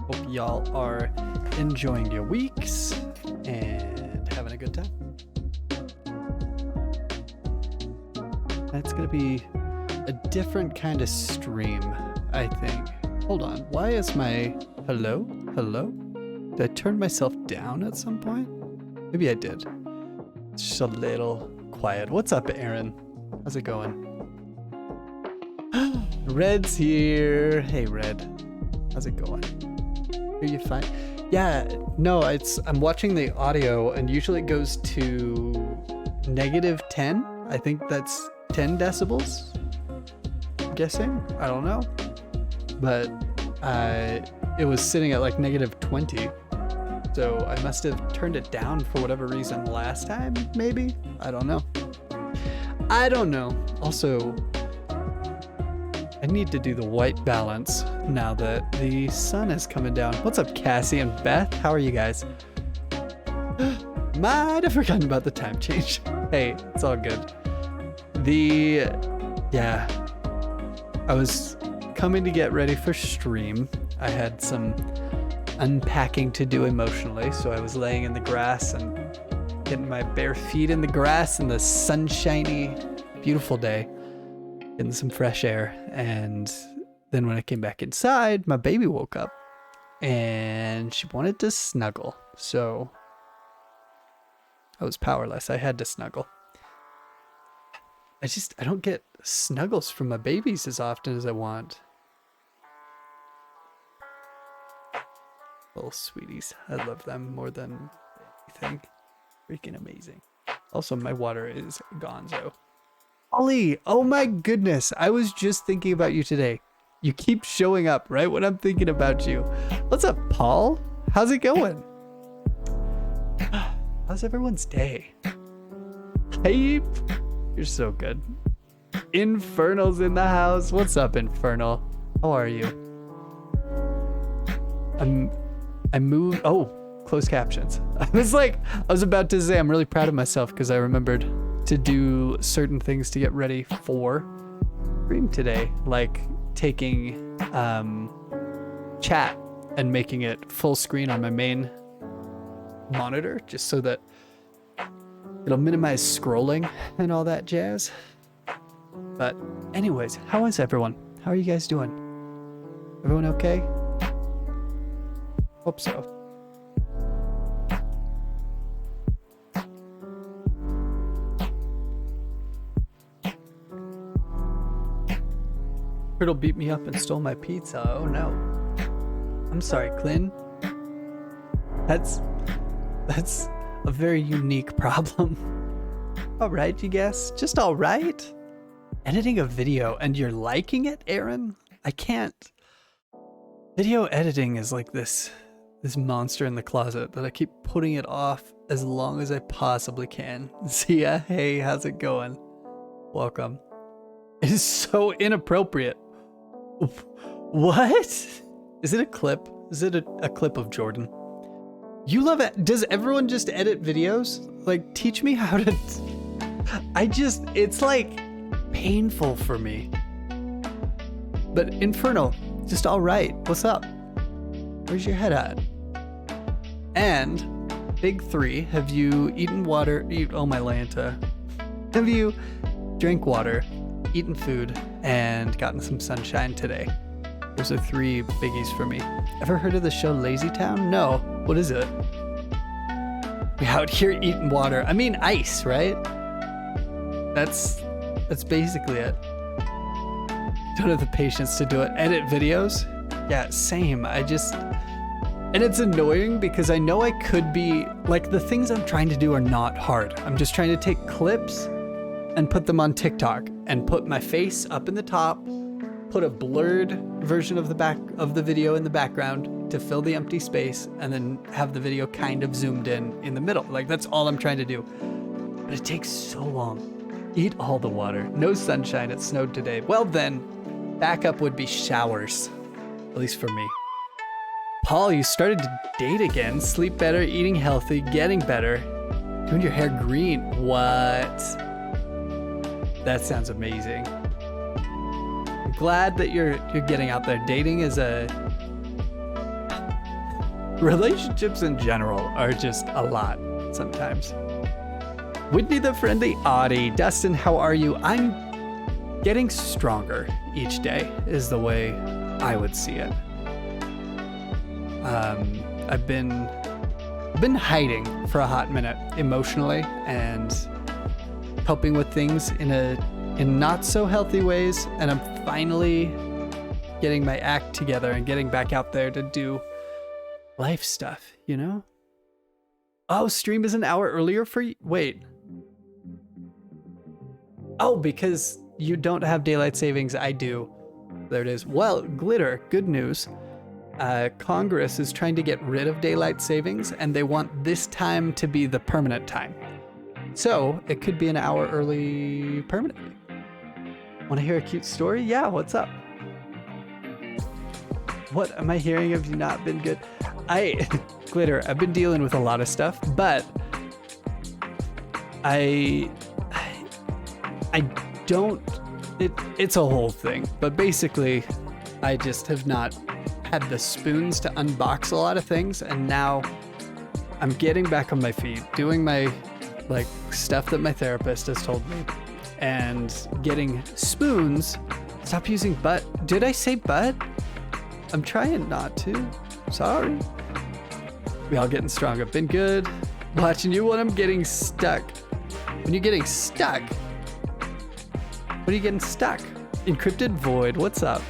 Hope y'all are enjoying your weeks and having a good time. That's gonna be a different kind of stream, I think. Hold on, why is my... Hello? Did I turn myself down at some point? Maybe I did. It's just a little quiet. What's up, Aaron? How's it going? Red's here. Hey, Red. How's it going? Are you fine? Yeah, no, I'm watching the audio and usually it goes to -10. I think that's 10 decibels. I'm guessing. I don't know. But it was sitting at like -20. So I must have turned it down for whatever reason last time, maybe? I don't know. Also, I need to do the white balance now that the sun is coming down. What's up, Cassie and Beth? How are you guys? Might have forgotten about the time change. Hey, it's all good. Yeah, I was coming to get ready for stream. I had some unpacking to do emotionally, so I was laying in the grass and getting my bare feet in the grass in the sunshiny, beautiful day, getting some fresh air. And then when I came back inside, my baby woke up and she wanted to snuggle. So I was powerless. I had to snuggle. I don't get snuggles from my babies as often as I want. Little sweeties. I love them more than anything. Freaking amazing. Also, my water is gonzo. Ollie, oh my goodness. I was just thinking about you today. You keep showing up right when I'm thinking about you. What's up, Paul? How's it going? How's everyone's day? Hype. You're so good. Infernal's in the house. What's up, Infernal? How are you? I moved. Oh, closed captions. I was about to say I'm really proud of myself because I remembered to do certain things to get ready for stream today, like taking chat and making it full screen on my main monitor, just so that it'll minimize scrolling and all that jazz. But anyways, how is everyone? How are you guys doing? Everyone okay? Hope so. Turtle beat me up and stole my pizza. Oh no. I'm sorry, Clint. That's a very unique problem. All right, you guess? Just all right? Editing a video and you're liking it, Aaron? I can't. Video editing is like this monster in the closet that I keep putting it off as long as I possibly can. Zia, hey, how's it going? Welcome. It is so inappropriate. What? Is it a clip? Is it a clip of Jordan? You love it. Does everyone just edit videos? Like, teach me how to... it's like painful for me. But Infernal, just all right. What's up? Where's your head at? And big three, have you eaten water? Oh my Lanta. Have you drank water, eaten food, and gotten some sunshine today? Those are 3 biggies for me. Ever heard of the show Lazy Town? No. What is it? We out here eating water. I mean ice, right? That's basically it. Don't have the patience to do it. Edit videos? Yeah, same. And it's annoying because I know I could be, like, the things I'm trying to do are not hard. I'm just trying to take clips and put them on TikTok and put my face up in the top, put a blurred version of the back of the video in the background to fill the empty space, and then have the video kind of zoomed in the middle. Like, that's all I'm trying to do. But it takes so long. Eat all the water. No sunshine. It snowed today. Well then, backup would be showers. At least for me. Paul, you started to date again. Sleep better, eating healthy, getting better. Doing your hair green. What? That sounds amazing. I'm glad that you're getting out there. Dating is Relationships in general are just a lot sometimes. Whitney the Friendly Audie. Dustin, how are you? I'm getting stronger each day is the way I would see it. I've been hiding for a hot minute emotionally and coping with things in not so healthy ways, and I'm finally getting my act together and getting back out there to do life stuff, you know? Oh, stream is an hour earlier for you. Wait. Oh, because you don't have daylight savings. I do. There it is. Well, Glitter, good news. Congress is trying to get rid of daylight savings, and they want this time to be the permanent time. So it could be an hour early permanently. Want to hear a cute story? Yeah, what's up? What am I hearing? Have you not been good? Glitter, I've been dealing with a lot of stuff, but I don't, it's a whole thing, but basically I just have not had the spoons to unbox a lot of things, and now I'm getting back on my feet, doing my like stuff that my therapist has told me, and getting spoons. Stop using butt. Did I say butt? I'm trying not to. Sorry. We all getting strong. I've been good. Watching you when I'm getting stuck. When you're getting stuck? What are you getting stuck? Encrypted Void, what's up?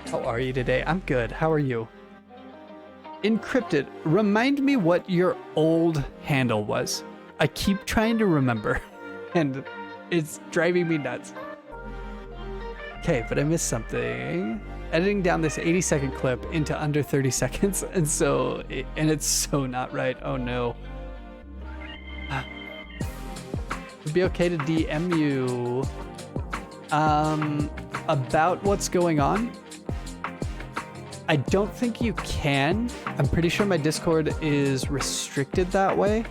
How are you today? I'm good. How are you? Encrypted, remind me what your old handle was. I keep trying to remember, and it's driving me nuts. Okay, but I missed something. Editing down this 80-second clip into under 30 seconds, and it's so not right. Oh no. It'd be okay to DM you about what's going on. I don't think you can. I'm pretty sure my Discord is restricted that way,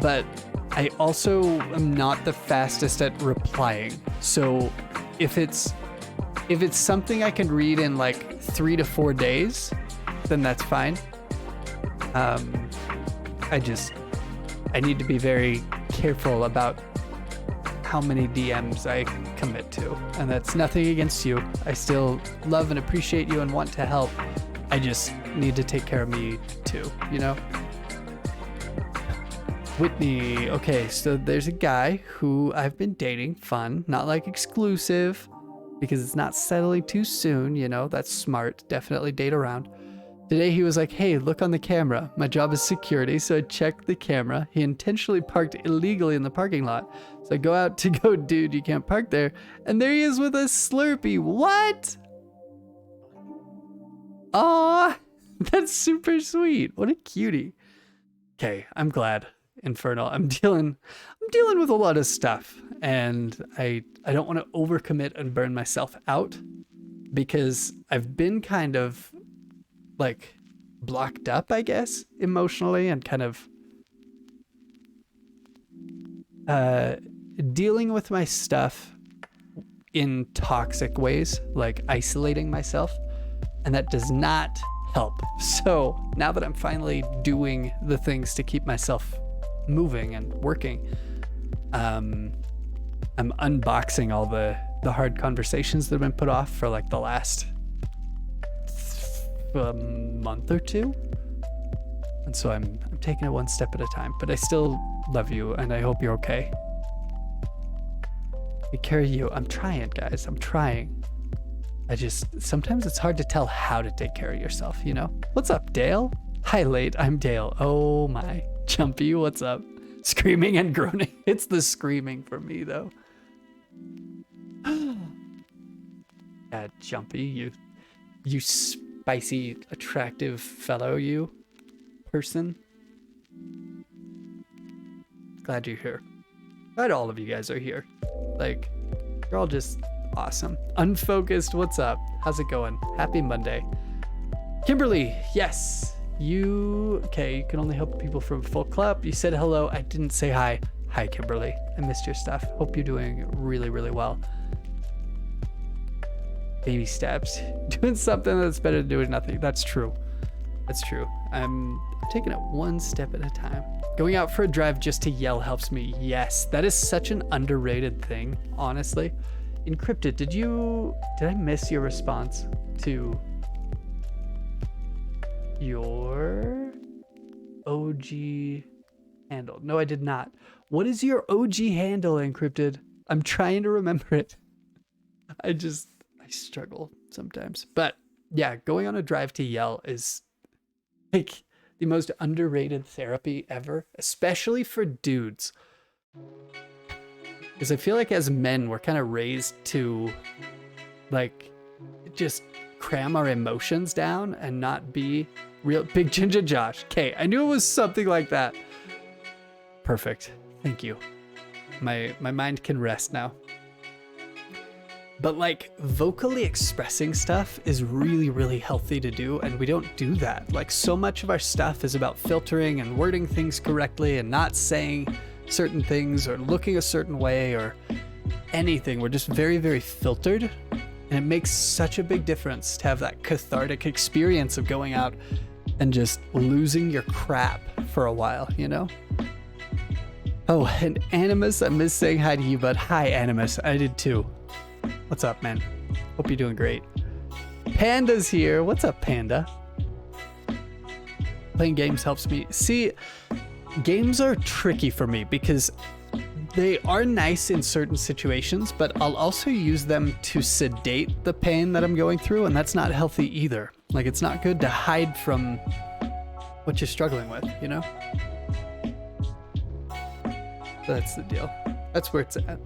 but I also am not the fastest at replying. So if it's something I can read in like 3 to 4 days, then that's fine. I need to be very careful about how many DMs I commit to, and that's nothing against you. I still love and appreciate you and want to help. I just need to take care of me too, you know? Whitney, okay, so there's a guy who I've been dating, fun, not like exclusive, because it's not settling too soon, you know, that's smart, definitely date around. Today he was like, hey, look on the camera. My job is security, so I checked the camera. He intentionally parked illegally in the parking lot. So I go out to go, dude, you can't park there. And there he is with a Slurpee. What? Aw, that's super sweet. What a cutie. Okay, I'm glad, Infernal. I'm dealing with a lot of stuff, and I don't want to overcommit and burn myself out, because I've been kind of like blocked up, I guess, emotionally, and kind of dealing with my stuff in toxic ways, like isolating myself, and that does not help. So now that I'm finally doing the things to keep myself moving and working, I'm unboxing all the hard conversations that have been put off for like the last month or two, and so I'm taking it one step at a time, but I still love you and I hope you're okay. Take care of you. I'm trying, guys. I'm trying. Sometimes it's hard to tell how to take care of yourself, you know? What's up, Dale? Hi, Late. I'm Dale. Oh my. Jumpy, what's up? Screaming and groaning. It's the screaming for me, though. Yeah, Jumpy, you spicy, attractive fellow, you person. Glad you're here. Glad all of you guys are here. Like, you're all just awesome. Unfocused, what's up? How's it going? Happy Monday. Kimberly, yes. Okay, you can only help people from full clap. You said hello. I didn't say hi. Hi, Kimberly. I missed your stuff. Hope you're doing really, really well. Baby steps. Doing something that's better than doing nothing. That's true. That's true. I'm taking it one step at a time. Going out for a drive just to yell helps me. Yes, that is such an underrated thing, honestly. Encrypted, did I miss your response to your OG handle? No, I did not. What is your OG handle, Encrypted? I'm trying to remember it. I struggle sometimes. But yeah, going on a drive to yell is like the most underrated therapy ever, especially for dudes. Because I feel like as men, we're kind of raised to like just cram our emotions down and not be real. Big Ginger Josh. Okay, I knew it was something like that. Perfect. Thank you. My mind can rest now. But like vocally expressing stuff is really, really healthy to do, and we don't do that. Like so much of our stuff is about filtering and wording things correctly and not saying certain things or looking a certain way or anything. We're just very, very filtered, and it makes such a big difference to have that cathartic experience of going out and just losing your crap for a while, you know? Oh, and Animus, I miss saying hi to you, but hi Animus, I did too. What's up, man? Hope you're doing great. Panda's here. What's up, Panda? Playing games helps me. See, games are tricky for me because they are nice in certain situations, but I'll also use them to sedate the pain that I'm going through, and that's not healthy either. Like, it's not good to hide from what you're struggling with, you know? So that's the deal. That's where it's at.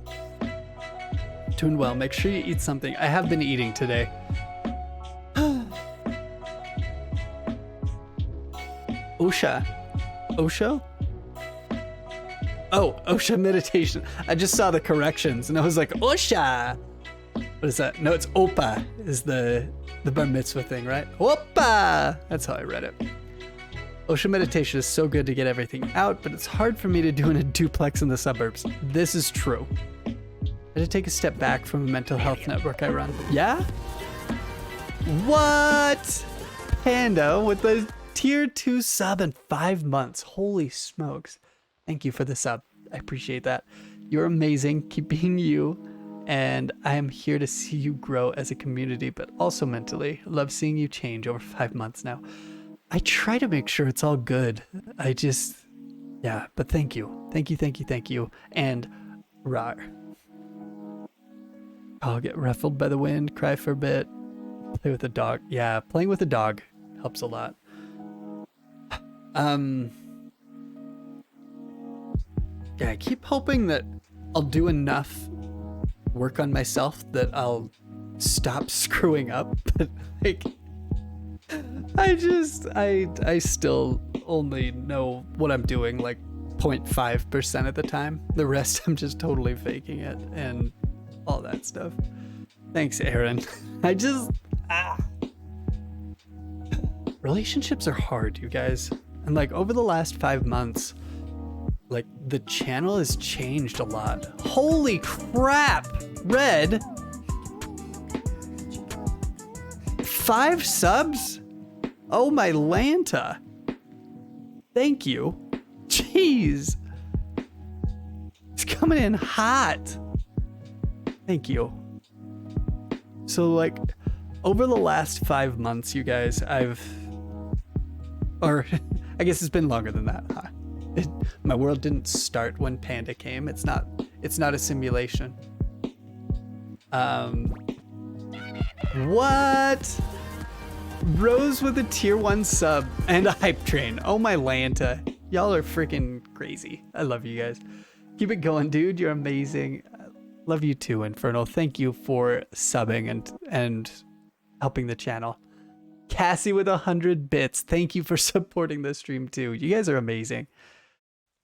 Doing well. Make sure you eat something. I have been eating today. Osha. Osho? Oh, Osha meditation. I just saw the corrections and I was like, Osha. What is that? No, it's Opa is the bar mitzvah thing, right? Opa! That's how I read it. Osha meditation is so good to get everything out, but it's hard for me to do in a duplex in the suburbs. This is true. I had to take a step back from a mental health network I run. Yeah? What? Panda with the tier 2 sub in 5 months. Holy smokes. Thank you for the sub. I appreciate that. You're amazing. Keep being you. And I am here to see you grow as a community, but also mentally. Love seeing you change over 5 months now. I try to make sure it's all good. Yeah, but thank you. Thank you, thank you, thank you. And rawr. I'll get ruffled by the wind, cry for a bit, play with a dog. Yeah, playing with a dog helps a lot. Yeah, I keep hoping that I'll do enough work on myself that I'll stop screwing up. But like, I still only know what I'm doing like 0.5% of the time. The rest I'm just totally faking it and all that stuff. Thanks, Aaron. Relationships are hard, you guys. And like over the last 5 months, like the channel has changed a lot. Holy crap! Red? 5 subs? Oh my Lanta. Thank you. Jeez. It's coming in hot. Thank you. So like over the last 5 months, you guys, I guess it's been longer than that. Huh? My world didn't start when Panda came. It's not a simulation. What? Rose with a tier 1 sub and a hype train. Oh my Lanta. Y'all are freaking crazy. I love you guys. Keep it going, dude. You're amazing. Love you too, Infernal. Thank you for subbing and helping the channel. Cassie with 100 bits. Thank you for supporting the stream too. You guys are amazing. It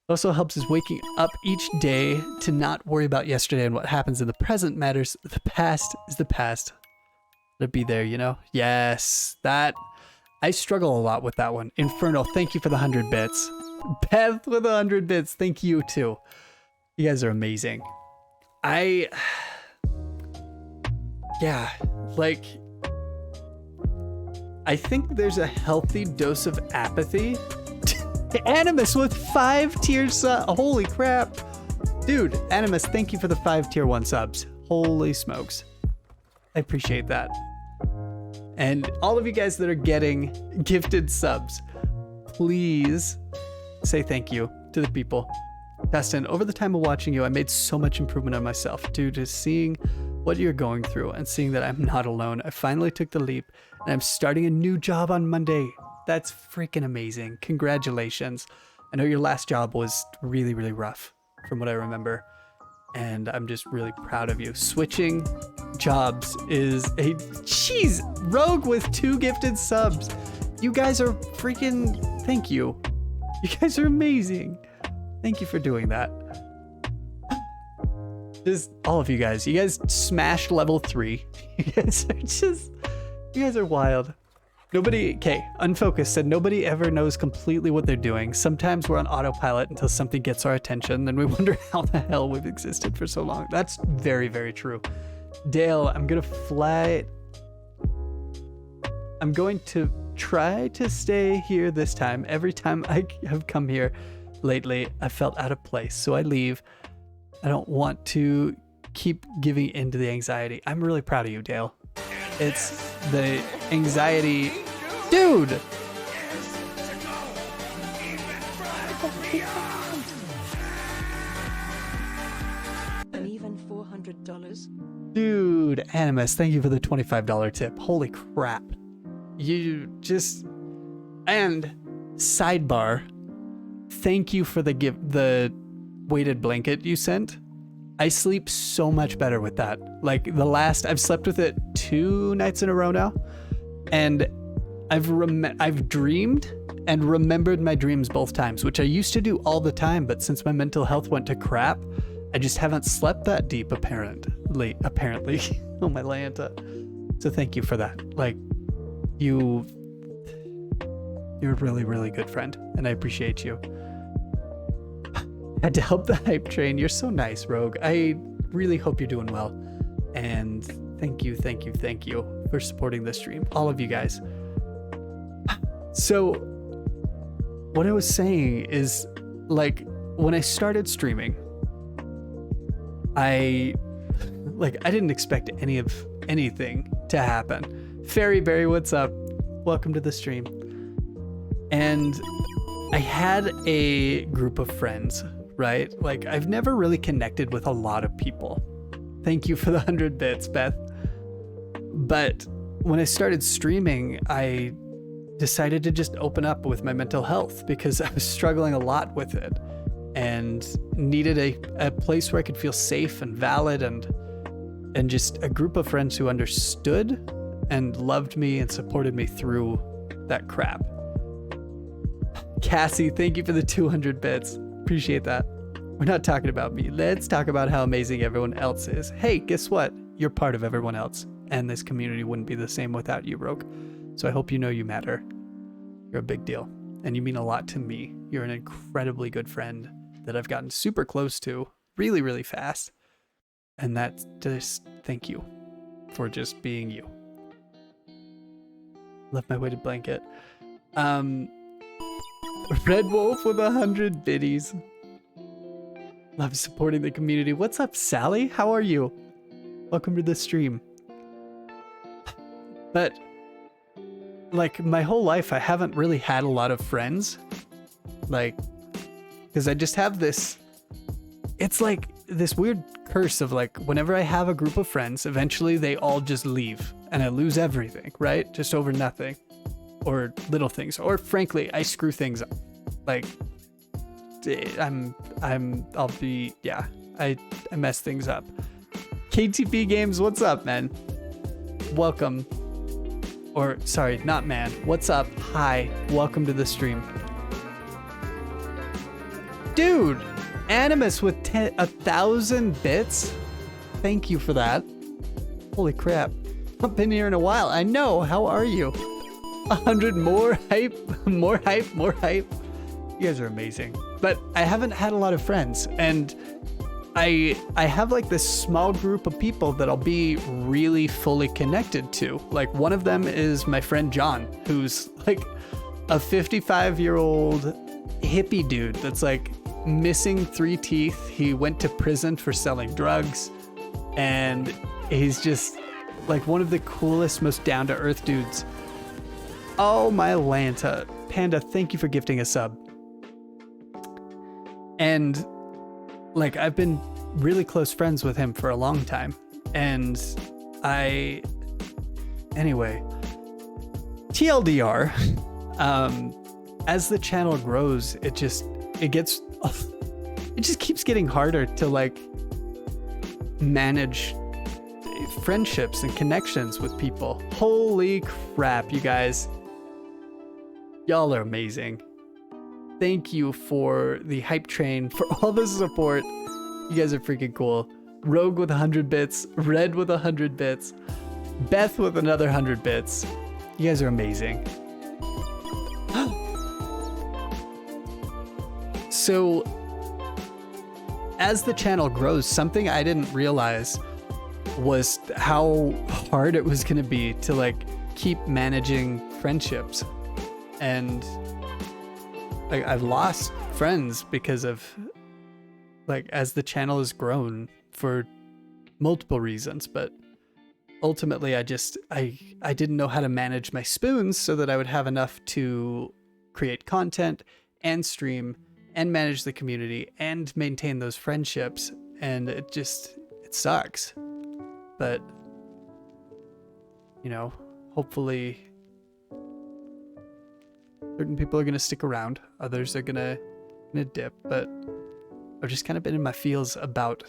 also helps us waking up each day to not worry about yesterday and what happens in the present matters. The past is the past. Let it be there, you know? Yes, that. I struggle a lot with that one. Infernal, thank you for the 100 bits. Beth with 100 bits. Thank you too. You guys are amazing. Yeah, like I think there's a healthy dose of apathy. Animus with 5 tiers. Holy crap. Dude, Animus, thank you for the 5 tier 1 subs. Holy smokes. I appreciate that. And all of you guys that are getting gifted subs, please say thank you to the people. Dustin, over the time of watching you, I made so much improvement on myself due to seeing what you're going through and seeing that I'm not alone. I finally took the leap and I'm starting a new job on Monday. That's freaking amazing. Congratulations. I know your last job was really, really rough from what I remember. And I'm just really proud of you. Switching jobs is a... Jeez! Rogue with 2 gifted subs. You guys are freaking... Thank you. You guys are amazing. Thank you for doing that. Just all of you guys. You guys smashed level 3. You guys are just... You guys are wild. Nobody... Okay, Unfocused said nobody ever knows completely what they're doing. Sometimes we're on autopilot until something gets our attention. Then we wonder how the hell we've existed for so long. That's very, very true. Dale, I'm going to fly... I'm going to try to stay here this time. Every time I have come here lately, I felt out of place. So I leave. I don't want to keep giving in to the anxiety. I'm really proud of you, Dale. It's the anxiety. Dude! And even $400. Dude, Animus, thank you for the $25 tip. Holy crap. You just... And sidebar, thank you for the weighted blanket you sent. I sleep so much better with that. Like I've slept with it 2 nights in a row now, and I've dreamed and remembered my dreams both times, which I used to do all the time, but since my mental health went to crap, I just haven't slept that deep apparently. Oh my Lanta. So thank you for that. Like, you're a really, really good friend, and I appreciate you. Had to help the hype train. You're so nice, Rogue. I really hope you're doing well. And thank you for supporting the stream. All of you guys. So what I was saying is, like, when I started streaming, I didn't expect anything to happen. Fairyberry, what's up? Welcome to the stream. And I had a group of friends, right? Like, I've never really connected with a lot of people. Thank you for the 100 bits, Beth. But when I started streaming, I decided to just open up with my mental health because I was struggling a lot with it and needed a place where I could feel safe and valid and just a group of friends who understood and loved me and supported me through that crap. Cassie, thank you for the 200 bits. Appreciate that. We're not talking about me. Let's talk about how amazing everyone else is. Hey, guess what? You're part of everyone else, and this community wouldn't be the same without you, Rogue. So I hope you know you matter. You're a big deal, and you mean a lot to me. You're an incredibly good friend that I've gotten super close to really, really fast. And that's just thank you for just being you. Love my weighted blanket. Red Wolf with 100 biddies. Love supporting the community. What's up, Sally? How are you? Welcome to the stream. But, like, my whole life, I haven't really had a lot of friends. Like, because I just have this... It's like this weird curse of, like, whenever I have a group of friends, eventually they all just leave. And I lose everything, right? Just over nothing. Or little things. Or, frankly, I screw things up. Like... I mess things up. KTP Games, what's up, man? Welcome. Or, sorry, not man. What's up? Hi. Welcome to the stream. Dude! Animus with 1,000 bits? Thank you for that. Holy crap. I've been here in a while. I know. How are you? 100 more hype? More hype? More hype? You guys are amazing. But I haven't had a lot of friends, and I have like this small group of people that I'll be really fully connected to. Like one of them is my friend John, who's like a 55-year-old hippie dude that's like missing 3 teeth. He went to prison for selling drugs, and he's just like one of the coolest, most down-to-earth dudes. Oh my Lanta. Panda, thank you for gifting a sub. And like I've been really close friends with him for a long time. And anyway, TLDR, as the channel grows, it just keeps getting harder to like manage friendships and connections with people. Holy crap, you guys. Y'all are amazing. Thank you for the hype train, for all the support. You guys are freaking cool. Rogue with 100 bits, Red with 100 bits, Beth with another 100 bits. You guys are amazing. So, as the channel grows, something I didn't realize was how hard it was gonna be to like keep managing friendships. And like I've lost friends because of like as the channel has grown for multiple reasons, but ultimately I didn't know how to manage my spoons so that I would have enough to create content and stream and manage the community and maintain those friendships. And it sucks. But you know, hopefully certain people are going to stick around, others are gonna dip, but I've just kind of been in my feels about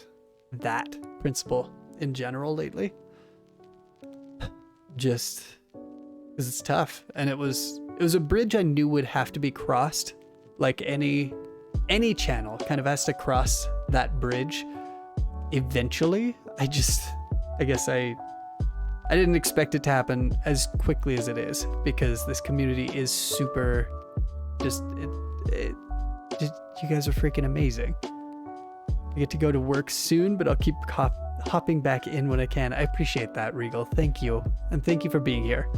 that principle in general lately. Just because it's tough, and it was a bridge I knew would have to be crossed. Like any channel kind of has to cross that bridge eventually. I guess I didn't expect it to happen as quickly as it is, because this community is super you guys are freaking amazing. I get to go to work soon, but I'll keep hopping back in when I can. I appreciate that, Regal. Thank you. And thank you for being here.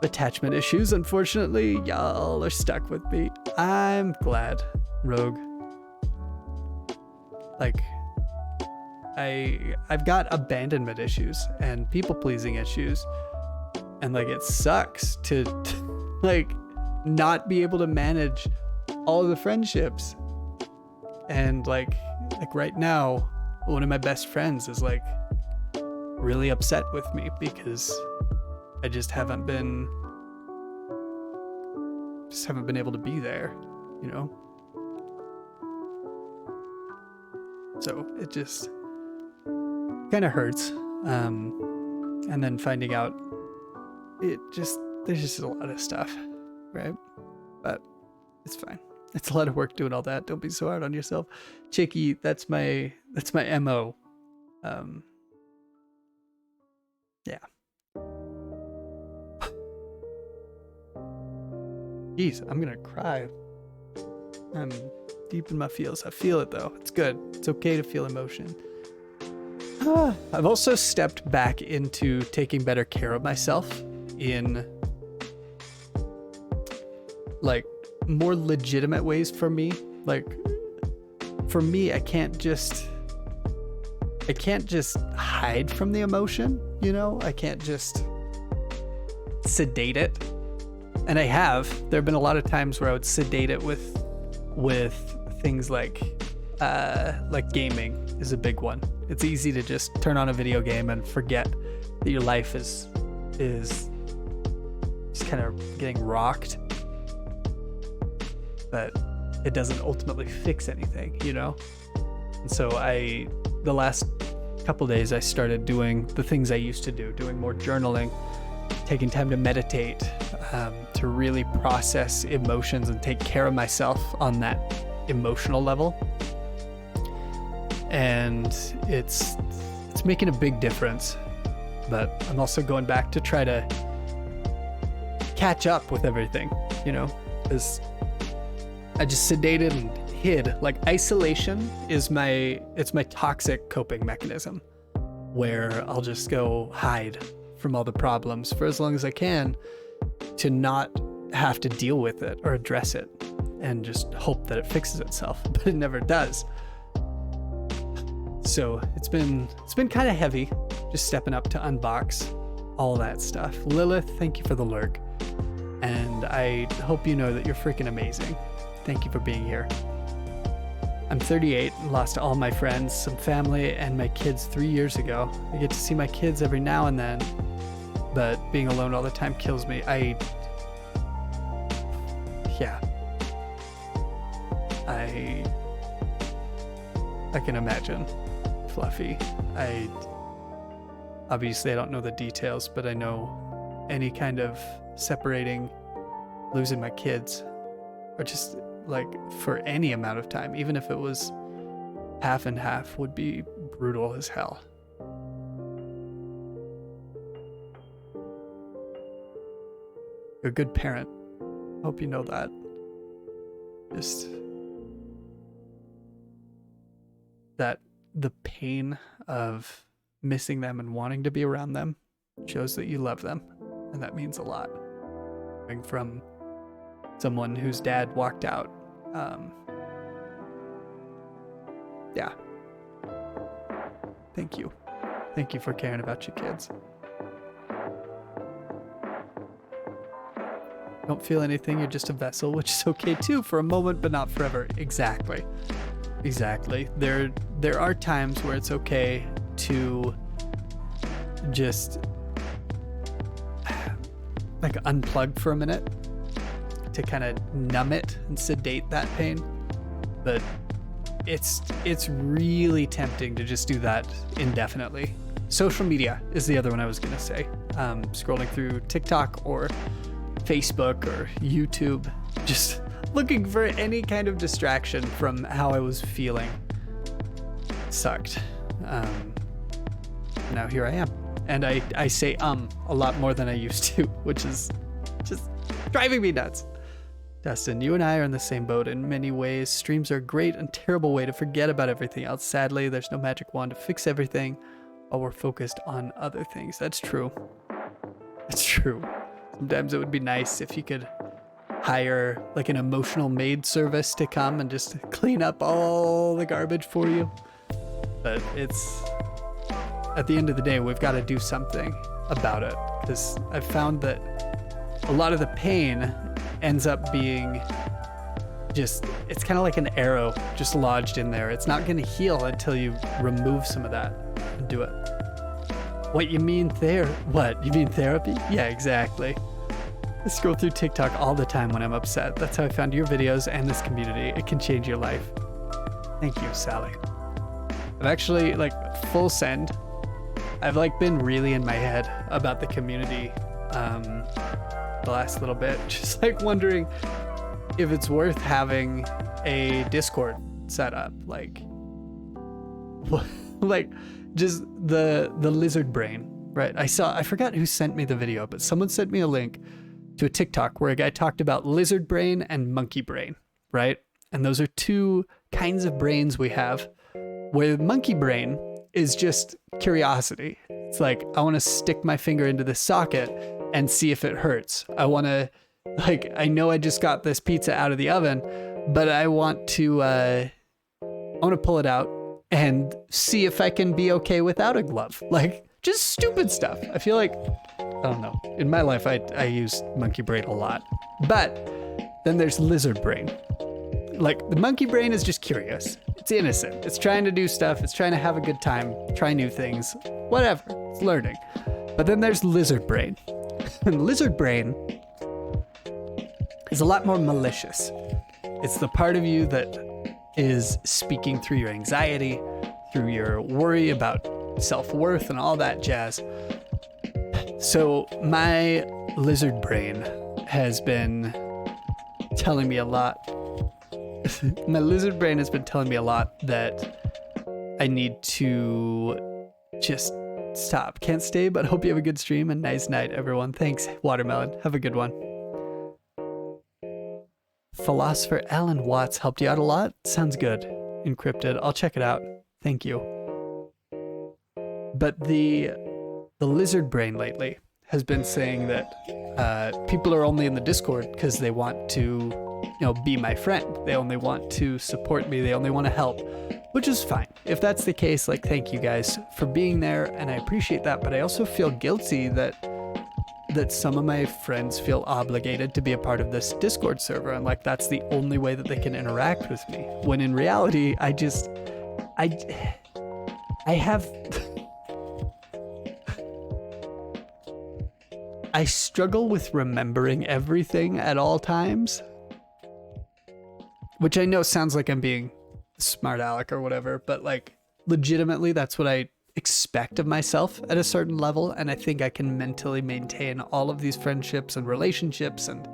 Attachment issues, unfortunately, y'all are stuck with me. I'm glad, Rogue. Like, I've got abandonment issues and people-pleasing issues. And like, it sucks to like not be able to manage all of the friendships. And like right now, one of my best friends is like really upset with me because I just haven't been able to be there, you know? So it just kind of hurts. And then finding out there's just a lot of stuff, right? But it's fine. It's a lot of work doing all that. Don't be so hard on yourself. Chicky, that's my MO. Yeah. Jeez, I'm gonna cry. I'm deep in my feels. I feel it though. It's good. It's okay to feel emotion. I've also stepped back into taking better care of myself in like more legitimate ways for me. Like for me, I can't just hide from the emotion, you know? I can't just sedate it. And there have been a lot of times where I would sedate it with things like gaming is a big one. It's easy to just turn on a video game and forget that your life is just kind of getting rocked. But it doesn't ultimately fix anything, you know? And so the last couple days, I started doing the things I used to do, doing more journaling, taking time to meditate, to really process emotions and take care of myself on that emotional level. And it's making a big difference. But I'm also going back to try to catch up with everything, you know? Because I just sedated and hid. Like isolation is my toxic coping mechanism, where I'll just go hide from all the problems for as long as I can to not have to deal with it or address it, and just hope that it fixes itself, but it never does. So it's been kind of heavy just stepping up to unbox all that stuff. Lilith, thank you for the lurk. And I hope you know that you're freaking amazing. Thank you for being here. I'm 38 and lost all my friends, some family, and my kids 3 years ago. I get to see my kids every now and then, but being alone all the time kills me. I can imagine, Fluffy. Obviously I don't know the details, but I know any kind of separating, losing my kids, or just like for any amount of time, even if it was half and half, would be brutal as hell. You're a good parent. Hope you know that. Just that the pain of missing them and wanting to be around them shows that you love them, and that means a lot. Coming from someone whose dad walked out, yeah. Thank you for caring about your kids. Don't feel anything, you're just a vessel, which is okay too, for a moment but not forever. Exactly. There are times where it's okay to just like unplug for a minute, to kind of numb it and sedate that pain. But it's really tempting to just do that indefinitely. Social media is the other one I was gonna say. Scrolling through TikTok or Facebook or YouTube, just looking for any kind of distraction from how I was feeling. Sucked. Now here I am. And I say a lot more than I used to, which is just driving me nuts. Dustin, you and I are in the same boat in many ways. Streams are a great and terrible way to forget about everything else. Sadly, there's no magic wand to fix everything while we're focused on other things. That's true. That's true. Sometimes it would be nice if you could hire like an emotional maid service to come and just clean up all the garbage for you. But it's, at the end of the day, we've got to do something about it, because I've found that a lot of the pain ends up being just, it's kind of like an arrow just lodged in there. It's not going to heal until you remove some of that and do it. What you mean what? You mean therapy? Yeah, exactly. I scroll through TikTok all the time when I'm upset. That's how I found your videos and this community. It can change your life. Thank you, Sally. I've actually, like, full send. I've like been really in my head about the community the last little bit. Just like wondering if it's worth having a Discord set up. Like just the lizard brain, right? I forgot who sent me the video, but someone sent me a link to a TikTok where a guy talked about lizard brain and monkey brain, right? And those are two kinds of brains we have, where monkey brain is just curiosity. It's like, I want to stick my finger into this socket and see if it hurts. I want to, like, I know I just got this pizza out of the oven, but I want to pull it out and see if I can be okay without a glove. Like, just stupid stuff. I feel like, I don't know. In my life, I use monkey brain a lot. But then there's lizard brain. Like, the monkey brain is just curious. It's innocent. It's trying to do stuff. It's trying to have a good time, try new things, whatever. It's learning. But then there's lizard brain. And lizard brain is a lot more malicious. It's the part of you that is speaking through your anxiety, through your worry about self-worth and all that jazz. So my lizard brain has been telling me a lot. My lizard brain has been telling me a lot that I need to just stop. Can't stay, but hope you have a good stream and nice night, everyone. Thanks, Watermelon. Have a good one. Philosopher Alan Watts helped you out a lot. Sounds good. Encrypted. I'll check it out. Thank you. But the lizard brain lately has been saying that people are only in the Discord because they want to, be my friend. They only want to support me. They only want to help, which is fine. If that's the case, like, thank you guys for being there, and I appreciate that. But I also feel guilty that some of my friends feel obligated to be a part of this Discord server, and like that's the only way that they can interact with me. When in reality, I have I struggle with remembering everything at all times, which I know sounds like I'm being a smart aleck or whatever, but like legitimately that's what I expect of myself at a certain level, and I think I can mentally maintain all of these friendships and relationships and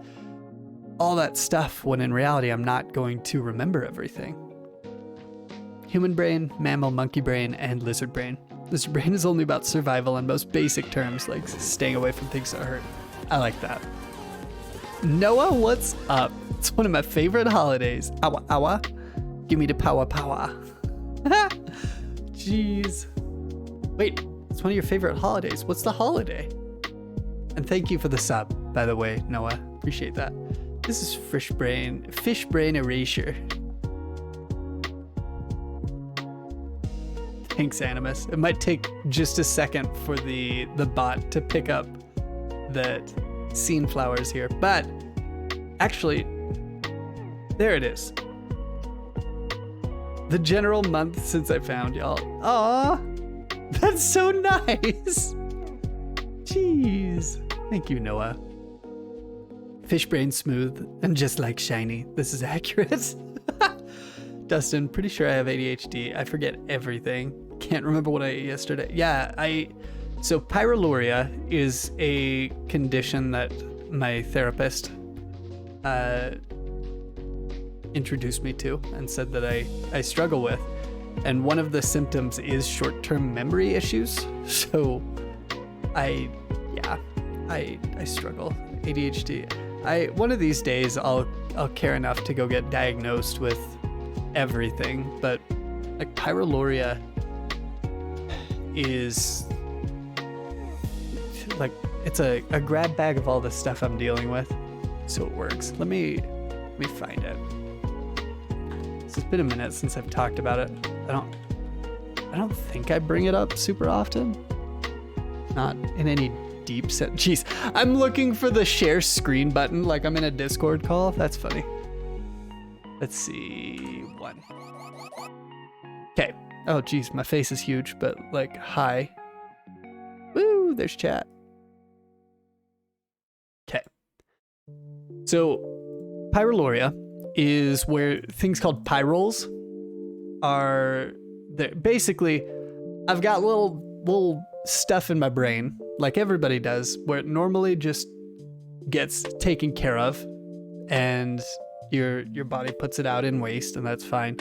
all that stuff when in reality I'm not going to remember everything. Human brain, mammal, monkey brain, and lizard brain. Lizard brain is only about survival in most basic terms, like staying away from things that hurt. I like that. Noah, what's up? It's one of my favorite holidays. Awa awa. Give me the power power. Jeez. Wait, it's one of your favorite holidays. What's the holiday? And thank you for the sub, by the way, Noah. Appreciate that. This is fish brain erasure. Thanks, Animus. It might take just a second for the bot to pick up that scene flowers here, but actually, there it is. The general month since I found y'all. Aww. That's so nice. Jeez. Thank you, Noah. Fish brain smooth and just like shiny. This is accurate. Dustin, pretty sure I have ADHD. I forget everything. Can't remember what I ate yesterday. Yeah, so pyroluria is a condition that my therapist introduced me to and said that I struggle with. And one of the symptoms is short-term memory issues. So I struggle. ADHD. One of these days I'll care enough to go get diagnosed with everything, but like pyroluria is like it's a grab bag of all the stuff I'm dealing with. So it works. Let me find it. It's been a minute since I've talked about it. I don't think I bring it up super often. Not in any deep set. Jeez, I'm looking for the share screen button like I'm in a Discord call. That's funny. Let's see. One. Okay. Oh, geez, my face is huge, but like, hi. Woo, there's chat. Okay. So, pyroluria is where things called pyrols are there. Basically, I've got little stuff in my brain, like everybody does, where it normally just gets taken care of, and your body puts it out in waste, and that's fine.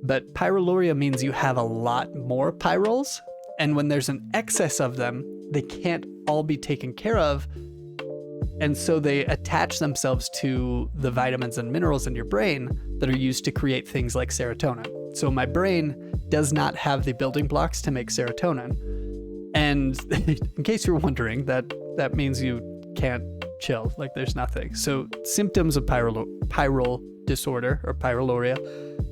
But pyroluria means you have a lot more pyrols, and when there's an excess of them, they can't all be taken care of, and so they attach themselves to the vitamins and minerals in your brain that are used to create things like serotonin. So my brain does not have the building blocks to make serotonin. And in case you're wondering, that means you can't chill, like there's nothing. So symptoms of pyral disorder or pyroluria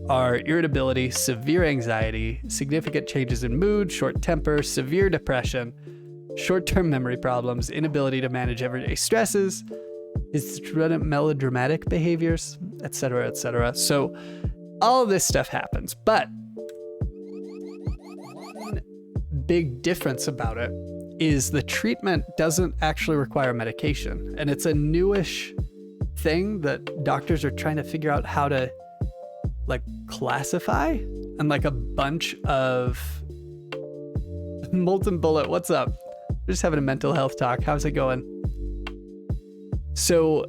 are irritability, severe anxiety, significant changes in mood, short temper, severe depression, short-term memory problems, inability to manage everyday stresses, melodramatic behaviors, etc., etc. So all of this stuff happens, but one big difference about it is the treatment doesn't actually require medication, and it's a newish thing that doctors are trying to figure out how to like classify, and like a bunch of Molten Bullet, what's up? We're just having a mental health talk. How's it going? So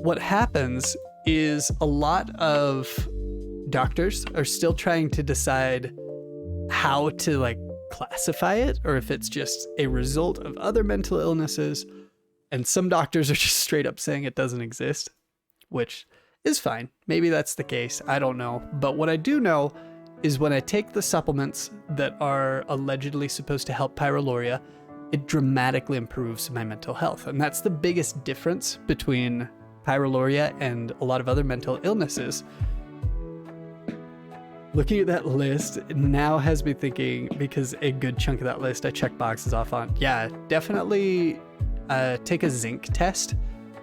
what happens is a lot of doctors are still trying to decide how to like classify it, or if it's just a result of other mental illnesses. And some doctors are just straight up saying it doesn't exist, which is fine. Maybe that's the case. I don't know. But what I do know is when I take the supplements that are allegedly supposed to help pyroluria, it dramatically improves my mental health. And that's the biggest difference between pyroluria and a lot of other mental illnesses. Looking at that list now has me thinking, because a good chunk of that list I check boxes off on. Yeah, definitely take a zinc test,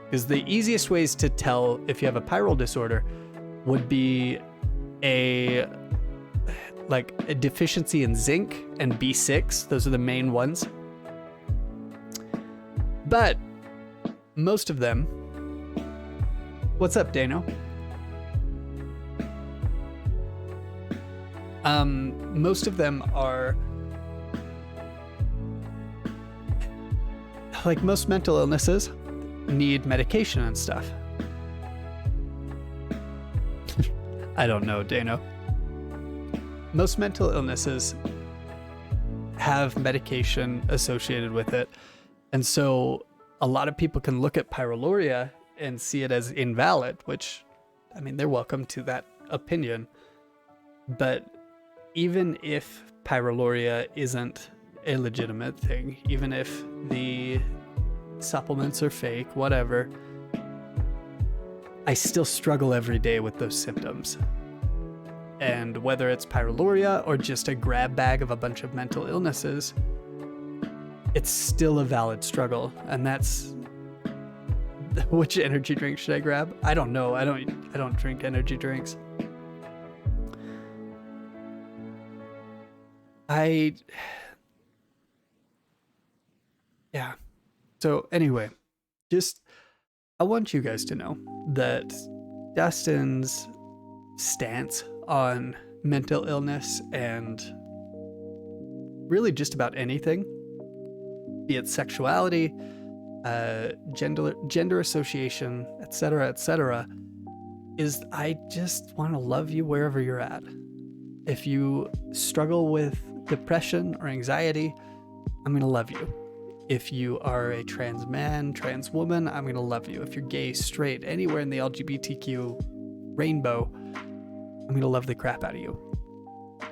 because the easiest ways to tell if you have a pyrrole disorder would be a deficiency in zinc and B6. Those are the main ones. But most of them... What's up, Dano? Most of them are... Like most mental illnesses, need medication and stuff. I don't know, Dano. Most mental illnesses have medication associated with it. And so a lot of people can look at pyroluria and see it as invalid, which, I mean, they're welcome to that opinion. But even if pyroluria isn't a legitimate thing, even if the supplements are fake, whatever, I still struggle every day with those symptoms. And whether it's pyroluria or just a grab bag of a bunch of mental illnesses, it's still a valid struggle. And that's... Which energy drink should I grab? I don't know. I don't drink energy drinks. Yeah. So anyway, I want you guys to know that Dustin's stance on mental illness and really just about anything, be it sexuality, gender association, etc., is I just want to love you wherever you're at. If you struggle with depression or anxiety, I'm going to love you. If you are a trans man, trans woman, I'm going to love you. If you're gay, straight, anywhere in the LGBTQ rainbow, I'm going to love the crap out of you.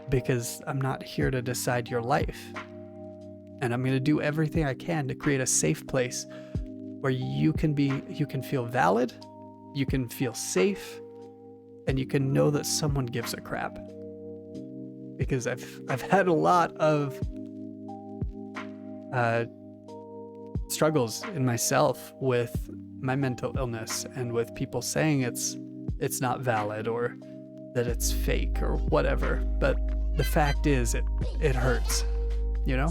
Because I'm not here to decide your life. And I'm going to do everything I can to create a safe place where you can feel valid, you can feel safe, and you can know that someone gives a crap. Because I've had a lot of struggles in myself with my mental illness and with people saying it's not valid or that it's fake or whatever. But the fact is, it hurts, you know?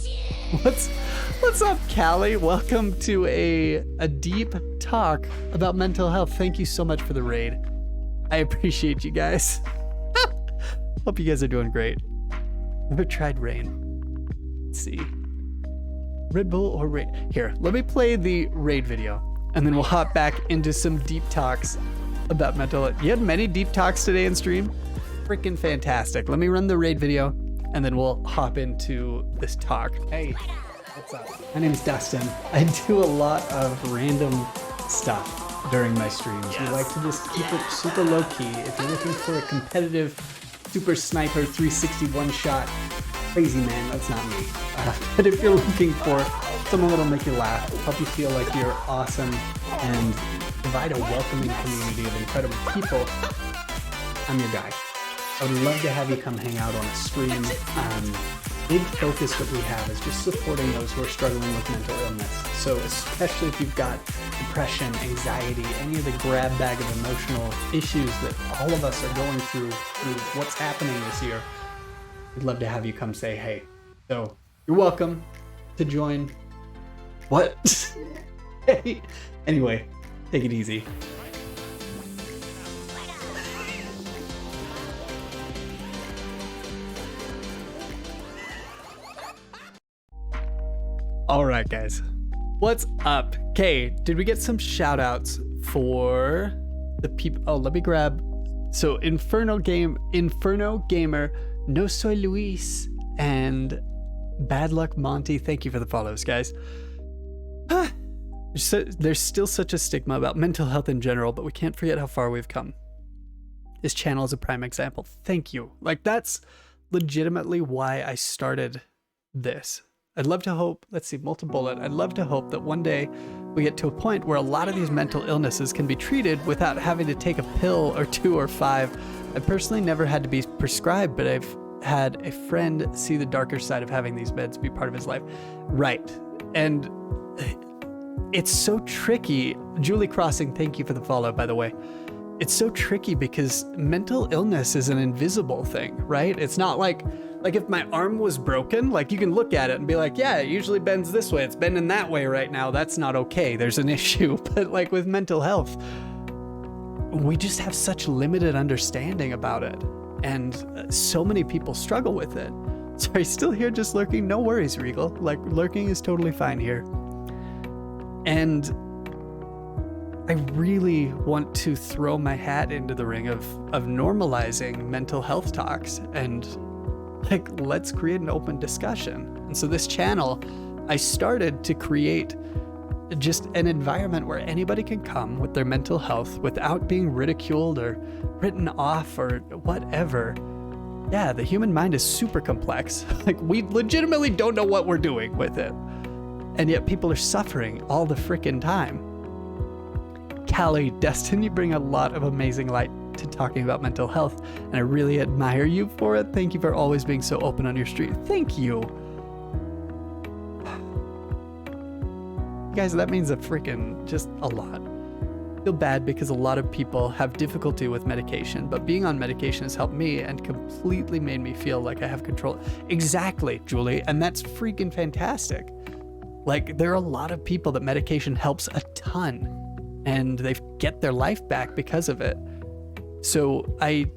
What's up, Callie? Welcome to a deep talk about mental health. Thank you so much for the raid. I appreciate you guys. Hope you guys are doing great. Never tried rain. Let's see. Red Bull or raid? Here, let me play the raid video, and then we'll hop back into some deep talks about mental health. You had many deep talks today in stream. Freaking fantastic. Let me run the raid video, and then we'll hop into this talk. Hey, what's up? My name's Dustin. I do a lot of random stuff during my streams. We like to just keep it super low key. If you're looking for a competitive super sniper 360 one-shot crazy man, that's not me. But if you're looking for someone that'll make you laugh, help you feel like you're awesome, and provide a welcoming community of incredible people, I'm your guy. I would love to have you come hang out on a stream. Big focus that we have is just supporting those who are struggling with mental illness. So especially if you've got depression, anxiety, any of the grab bag of emotional issues that all of us are going through what's happening this year, we'd love to have you come say hey. So you're welcome to join. What? Hey. Anyway, take it easy. All right, guys, what's up? Okay, did we get some shout outs for the people? Oh, let me grab. So Inferno Gamer, No Soy Luis, and Bad Luck Monty. Thank you for the follows, guys. There's still such a stigma about mental health in general, but we can't forget how far we've come. This channel is a prime example. Thank you. Like, that's legitimately why I started this. I'd love to hope, let's see, multi-bullet. I'd love to hope that one day we get to a point where a lot of these mental illnesses can be treated without having to take a pill or 2 or 5. I personally never had to be prescribed, but I've had a friend see the darker side of having these meds be part of his life. Right. And it's so tricky. Julie Crossing, thank you for the follow, by the way. It's so tricky because mental illness is an invisible thing, right? It's not like if my arm was broken, like you can look at it and be like, yeah, it usually bends this way. It's bending that way right now. That's not okay. There's an issue. But like with mental health, we just have such limited understanding about it. And so many people struggle with it. Sorry, still here just lurking? No worries, Regal. Like, lurking is totally fine here. And I really want to throw my hat into the ring of normalizing mental health talks and like, let's create an open discussion. And so this channel, I started to create just an environment where anybody can come with their mental health without being ridiculed or written off or whatever. Yeah, the human mind is super complex. Like, we legitimately don't know what we're doing with it. And yet people are suffering all the frickin' time. Callie, Destin, you bring a lot of amazing light to talking about mental health, and I really admire you for it. Thank you for always being so open on your stream. Thank you. Guys, that means a freaking just a lot. I feel bad because a lot of people have difficulty with medication, but being on medication has helped me and completely made me feel like I have control. Exactly, Julie, and that's freaking fantastic. Like, there are a lot of people that medication helps a ton, and they get their life back because of it. So I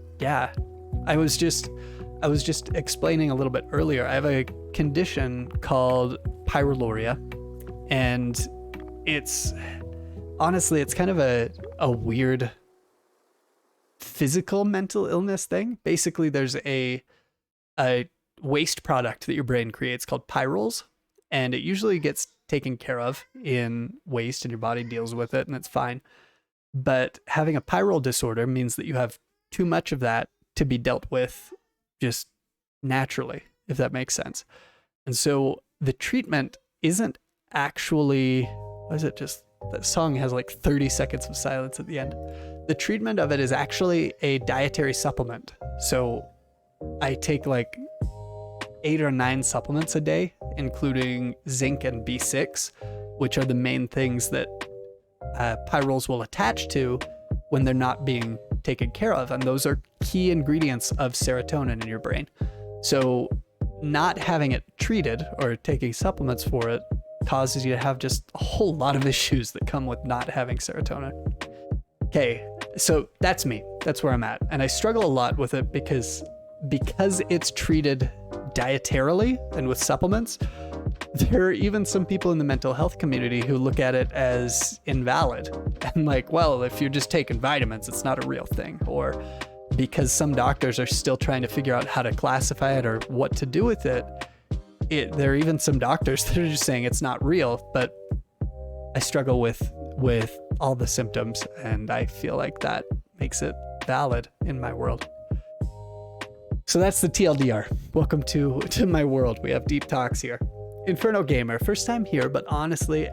was just explaining a little bit earlier. I have a condition called pyroluria, and it's honestly, it's kind of a weird physical mental illness thing. Basically, there's a waste product that your brain creates called pyrroles, and it usually gets taken care of in waste and your body deals with it and it's fine. But having a pyrrole disorder means that you have too much of that to be dealt with just naturally, if that makes sense. And so the treatment isn't actually, what is it? Just that song has like 30 seconds of silence at the end. The treatment of it is actually a dietary supplement. So I take like 8 or 9 supplements a day, including zinc and B6, which are the main things that pyrroles will attach to when they're not being taken care of. And those are key ingredients of serotonin in your brain. So not having it treated or taking supplements for it causes you to have just a whole lot of issues that come with not having serotonin. Okay, so that's me. That's where I'm at. And I struggle a lot with it because it's treated dietarily and with supplements. There are even some people in the mental health community who look at it as invalid and like, well, if you're just taking vitamins, it's not a real thing. Or because some doctors are still trying to figure out how to classify it or what to do with it, there are even some doctors that are just saying it's not real. But I struggle with all the symptoms, and I feel like that makes it valid in my world. So that's the TLDR. Welcome to my world. We have deep talks here. Inferno Gamer, first time here, but honestly,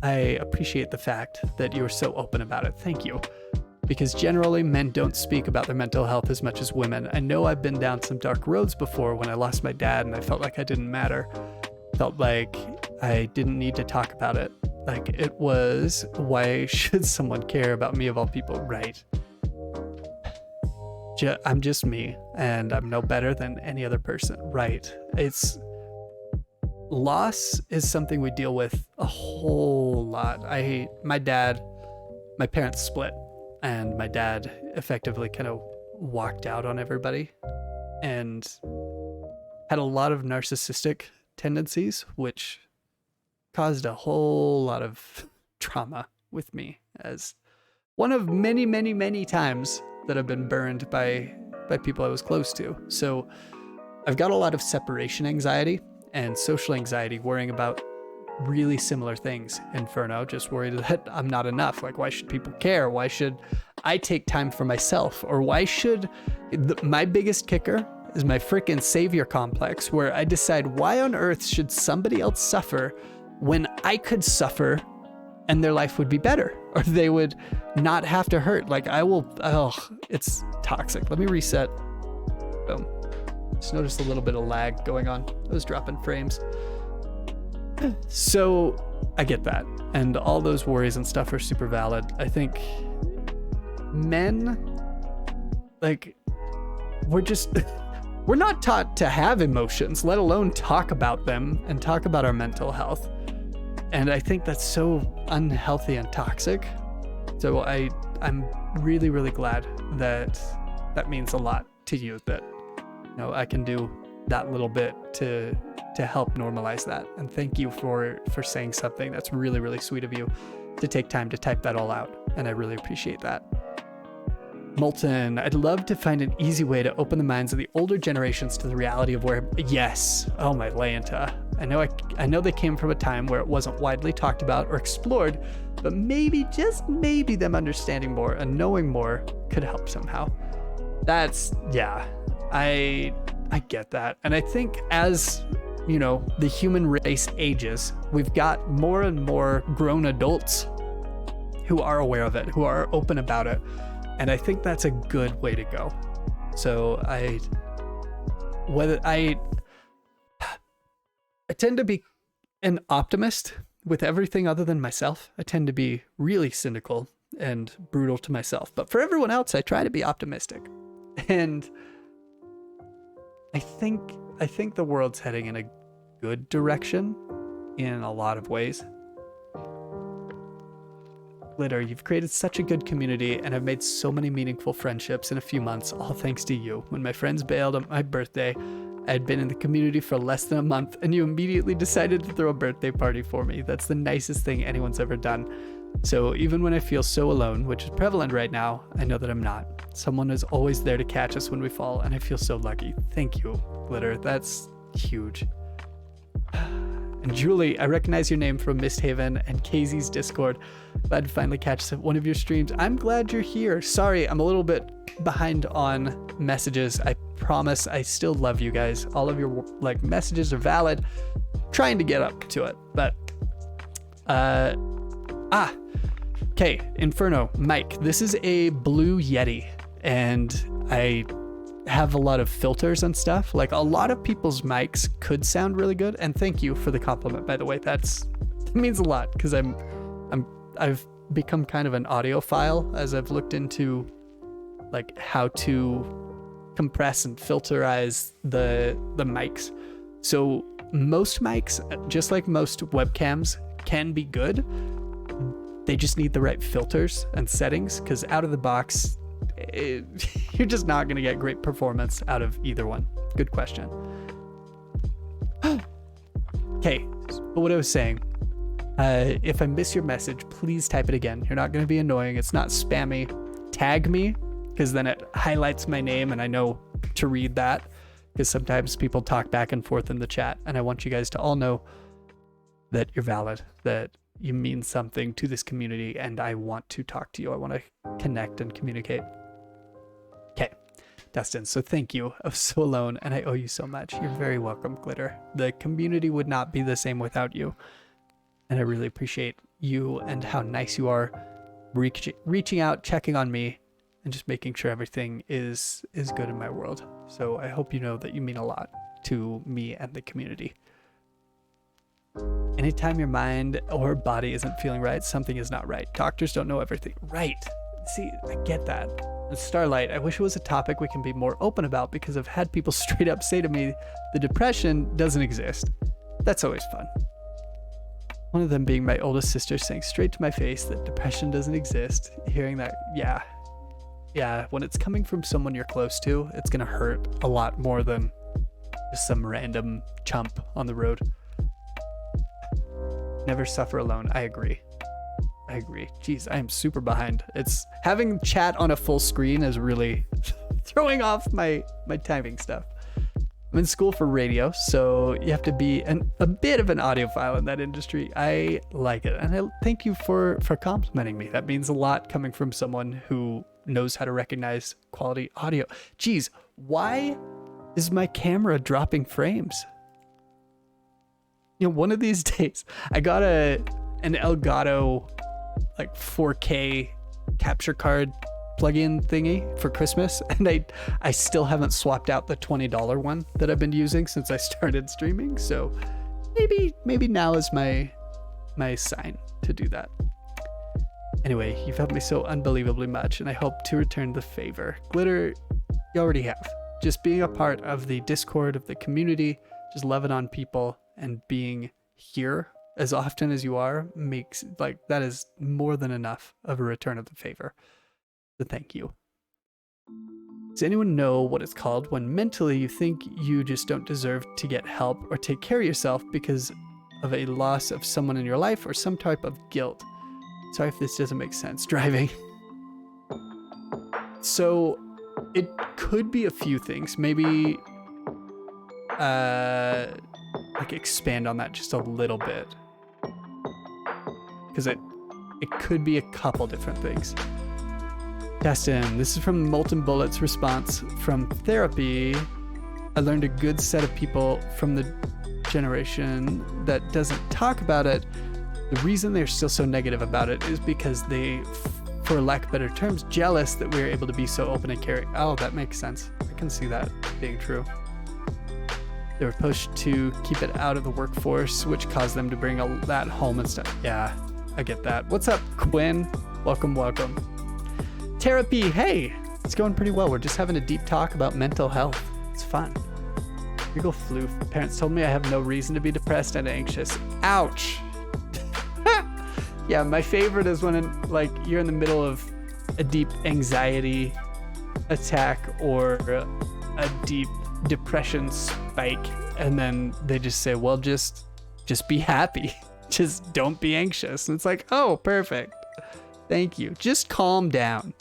I appreciate the fact that you're so open about it. Thank you. Because generally, men don't speak about their mental health as much as women. I know I've been down some dark roads before when I lost my dad and I felt like I didn't matter. Felt like I didn't need to talk about it. Like it was, why should someone care about me of all people? Right. I'm just me, and I'm no better than any other person. Right. Loss is something we deal with a whole lot. My parents split, and my dad effectively kind of walked out on everybody and had a lot of narcissistic tendencies, which caused a whole lot of trauma with me as one of many, many, many times that I've been burned by people I was close to. So I've got a lot of separation anxiety and social anxiety, worrying about really similar things, Inferno, just worried that I'm not enough. Like, why should people care? Why should I take time for myself? Or why should my biggest kicker is my freaking savior complex, where I decide, why on earth should somebody else suffer when I could suffer and their life would be better, or they would not have to hurt? Like, it's toxic. Let me reset. Boom. Just noticed a little bit of lag going on. I was dropping frames. So I get that. And all those worries and stuff are super valid. I think men, like, we're not taught to have emotions, let alone talk about them and talk about our mental health. And I think that's so unhealthy and toxic. So I'm really, really glad that that means a lot to you, that, you know, I can do that little bit to help normalize that. And thank you for saying something. That's really, really sweet of you to take time to type that all out. And I really appreciate that. Molten, I'd love to find an easy way to open the minds of the older generations to the reality of where, yes, oh my Lanta. I know they came from a time where it wasn't widely talked about or explored, but maybe, just maybe, them understanding more and knowing more could help somehow. That's, yeah, I get that. And I think as, you know, the human race ages, we've got more and more grown adults who are aware of it, who are open about it. And I think that's a good way to go. So I tend to be an optimist with everything other than myself. I tend to be really cynical and brutal to myself. But for everyone else, I try to be optimistic. And I think the world's heading in a good direction in a lot of ways. Glitter, you've created such a good community and have made so many meaningful friendships in a few months, all thanks to you. When my friends bailed on my birthday, I had been in the community for less than a month, and you immediately decided to throw a birthday party for me. That's the nicest thing anyone's ever done. So even when I feel so alone, which is prevalent right now, I know that I'm not. Someone is always there to catch us when we fall, and I feel so lucky. Thank you, Glitter. That's huge. And Julie, I recognize your name from Misthaven and KZ's Discord. Glad to finally catch one of your streams. I'm glad you're here. Sorry, I'm a little bit behind on messages. I promise I still love you guys. All of your messages are valid. Trying to get up to it, but okay, Inferno, Mike. This is a Blue Yeti, and I have a lot of filters and stuff. Like, a lot of people's mics could sound really good, and thank you for the compliment, by the way. That means a lot, because I've become kind of an audiophile as I've looked into like how to compress and filterize the mics. So most mics, just like most webcams, can be good. They just need the right filters and settings, because out of the box, you're just not going to get great performance out of either one. Good question. Okay, but what I was saying, if I miss your message, please type it again. You're not going to be annoying. It's not spammy. Tag me, because then it highlights my name and I know to read that, because sometimes people talk back and forth in the chat, and I want you guys to all know that you're valid, that you mean something to this community, and I want to talk to you. I want to connect and communicate. Okay, Dustin, so thank you. I was so alone, and I owe you so much. You're very welcome, Glitter. The community would not be the same without you, and I really appreciate you and how nice you are reaching out, checking on me, and just making sure everything is good in my world. So I hope you know that you mean a lot to me and the community. Anytime your mind or body isn't feeling right, something is not right. Doctors don't know everything. Right. See, I get that. And Starlight, I wish it was a topic we can be more open about, because I've had people straight up say to me, the depression doesn't exist. That's always fun. One of them being my oldest sister saying straight to my face that depression doesn't exist. Hearing that, yeah, when it's coming from someone you're close to, it's gonna hurt a lot more than just some random chump on the road. Never suffer alone. I agree. Jeez, I am super behind. It's having chat on a full screen is really throwing off my timing stuff. I'm in school for radio, so you have to be a bit of an audiophile in that industry. I like it, and I thank you for complimenting me. That means a lot coming from someone who knows how to recognize quality audio. Geez, why is my camera dropping frames? You know, one of these days, I got an Elgato like 4K capture card plug-in thingy for Christmas, and I still haven't swapped out the $20 one that I've been using since I started streaming. So maybe now is my sign to do that. Anyway, you've helped me so unbelievably much, and I hope to return the favor. Glitter, you already have. Just being a part of the Discord, of the community, just loving on people and being here as often as you are makes, like, that is more than enough of a return of the favor. So thank you. Does anyone know what it's called when mentally you think you just don't deserve to get help or take care of yourself because of a loss of someone in your life or some type of guilt? Sorry if this doesn't make sense. Driving. So it could be a few things. Maybe like expand on that just a little bit, because it could be a couple different things. Justin, this is from Molten Bullets response from therapy. I learned a good set of people from the generation that doesn't talk about it. The reason they're still so negative about it is because they, for lack of better terms, jealous that we're able to be so open and caring. Oh, that makes sense. I can see that being true. They were pushed to keep it out of the workforce, which caused them to bring that home and stuff. Yeah, I get that. What's up, Quinn? Welcome. Therapy, hey, it's going pretty well. We're just having a deep talk about mental health. It's fun. Here you go, flu. Parents told me I have no reason to be depressed and anxious. Ouch. Yeah, my favorite is when like you're in the middle of a deep anxiety attack or a deep depression spike, and then they just say, well, just be happy. Just don't be anxious. And it's like, oh, perfect. Thank you. Just calm down.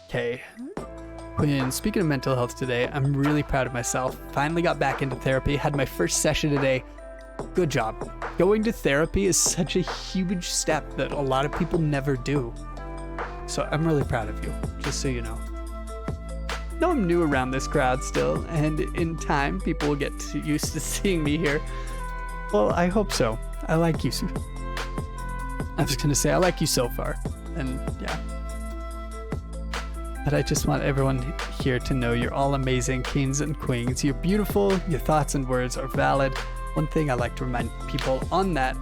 Okay. Quinn, speaking of mental health today, I'm really proud of myself. Finally got back into therapy. Had my first session today. Good job. Going to therapy is such a huge step that a lot of people never do. So I'm really proud of you, just so you know. No, I'm new around this crowd still, and in time, people will get used to seeing me here. Well, I hope so. I like you. I was going to say, I like you so far. And yeah. But I just want everyone here to know you're all amazing kings and queens. You're beautiful. Your thoughts and words are valid. One thing I like to remind people on that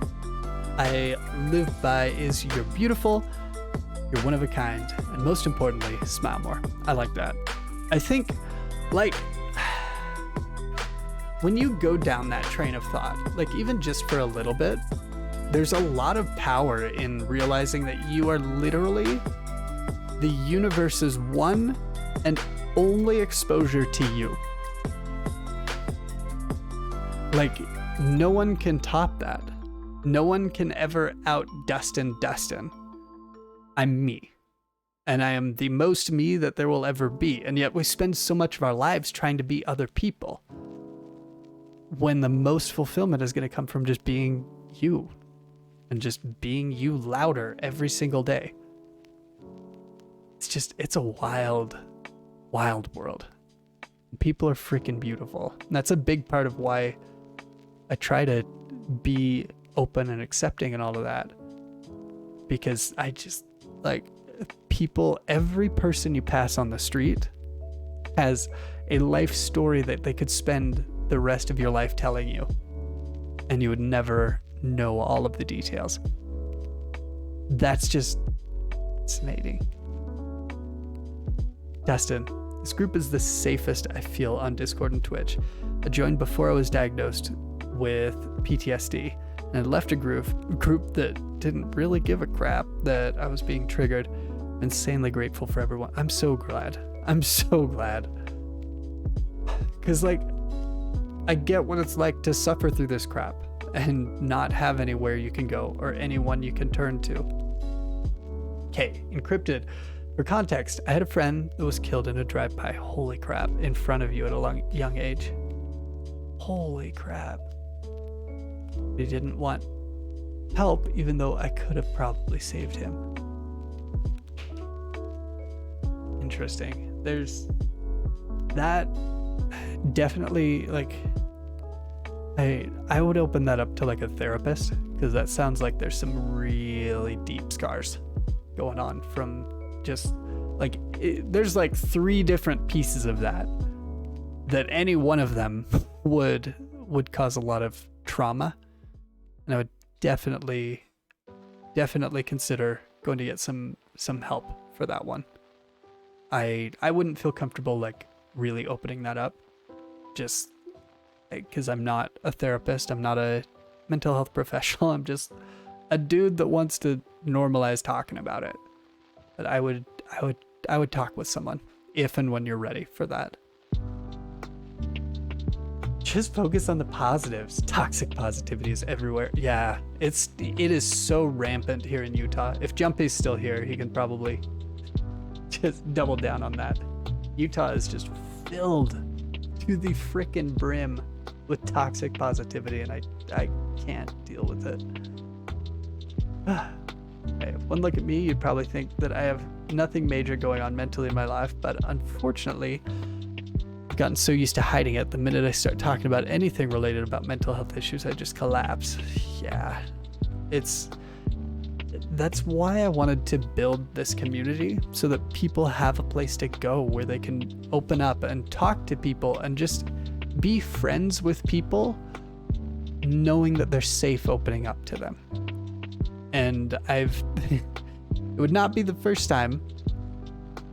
I live by is you're beautiful, you're one of a kind, and most importantly, smile more. I like that. I think, like, when you go down that train of thought, like even just for a little bit, there's a lot of power in realizing that you are literally the universe's one and only exposure to you. Like, no one can top that. No one can ever out Dustin. I'm me. And I am the most me that there will ever be. And yet we spend so much of our lives trying to be other people, when the most fulfillment is going to come from just being you and just being you louder every single day. It's a wild, wild world. People are freaking beautiful. And that's a big part of why I try to be open and accepting and all of that. Because I just, like, people, every person you pass on the street has a life story that they could spend the rest of your life telling you, and you would never know all of the details. That's just fascinating. Dustin, this group is the safest I feel on Discord and Twitch. I joined before I was diagnosed with PTSD, and I left a group that didn't really give a crap that I was being triggered. I'm insanely grateful for everyone. I'm so glad. Because, like, I get what it's like to suffer through this crap and not have anywhere you can go or anyone you can turn to. Okay, Encrypted. For context, I had a friend that was killed in a drive-by, holy crap, in front of you at a young age. Holy crap. He didn't want help, even though I could have probably saved him. Interesting. There's that definitely, like, I would open that up to like a therapist, because that sounds like there's some really deep scars going on from just like there's like 3 different pieces of that any one of them would cause a lot of trauma, and I would definitely consider going to get some help for that one. I wouldn't feel comfortable like really opening that up, just because I'm not a therapist, I'm not a mental health professional, I'm just a dude that wants to normalize talking about it. But I would talk with someone if and when you're ready for that. Just focus on the positives. Toxic positivity is everywhere. Yeah, it is so rampant here in Utah. If Jumpy's still here, he can probably just double down on that. Utah is just filled to the frickin' brim with toxic positivity, and I can't deal with it. Okay, one look at me, you'd probably think that I have nothing major going on mentally in my life, but unfortunately, I've gotten so used to hiding it. The minute I start talking about anything related about mental health issues, I just collapse. Yeah, that's why I wanted to build this community, so that people have a place to go where they can open up and talk to people and just be friends with people, knowing that they're safe opening up to them. And it would not be the first time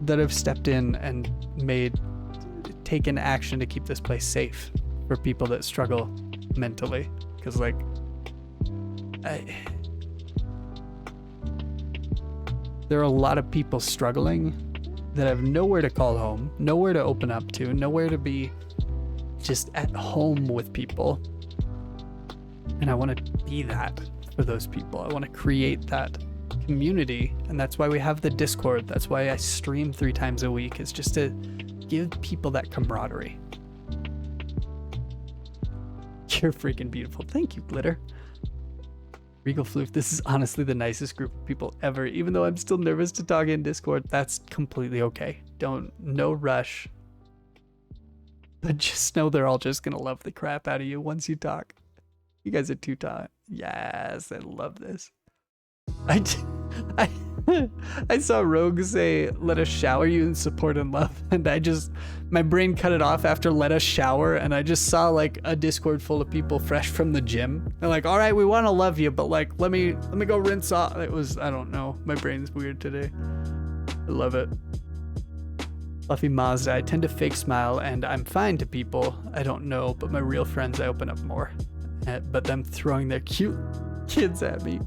that I've stepped in and taken action to keep this place safe for people that struggle mentally. Because like, there are a lot of people struggling that have nowhere to call home, nowhere to open up to, nowhere to be just at home with people. And I want to be that for those people. I want to create that community, and that's why we have the Discord. That's why I stream 3 times a week. It's just to give people that camaraderie. You're freaking beautiful. Thank you, Glitter. Regal Floof, this is honestly the nicest group of people ever. Even though I'm still nervous to talk in Discord, that's completely okay. No rush. But just know they're all just gonna love the crap out of you once you talk. You guys are too tight. Yes, I love this. I saw Rogue say, let us shower you in support and love. And my brain cut it off after let us shower. And I just saw like a Discord full of people fresh from the gym. They're like, all right, we want to love you, but like, let me go rinse off. I don't know. My brain's weird today. I love it. Fluffy Mazda, I tend to fake smile and I'm fine to people I don't know, but my real friends I open up more. But them throwing their cute kids at me.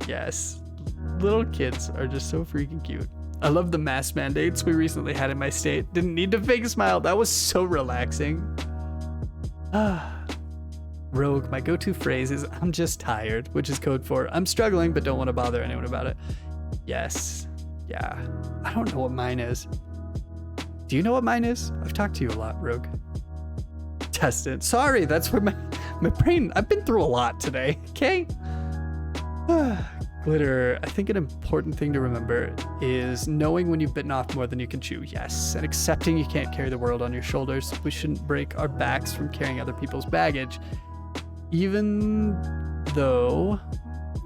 Yes, little kids are just so freaking cute. I love the mask mandates we recently had in my state. Didn't need to fake smile. That was so relaxing. Rogue, my go-to phrase is I'm just tired, which is code for I'm struggling but don't want to bother anyone about it. Yes. Yeah. I don't know what mine is. Do you know what mine is? I've talked to you a lot, Rogue. Test it. Sorry, that's where my brain, I've been through a lot today, okay? Glitter, I think an important thing to remember is knowing when you've bitten off more than you can chew. Yes, and accepting you can't carry the world on your shoulders. We shouldn't break our backs from carrying other people's baggage, even though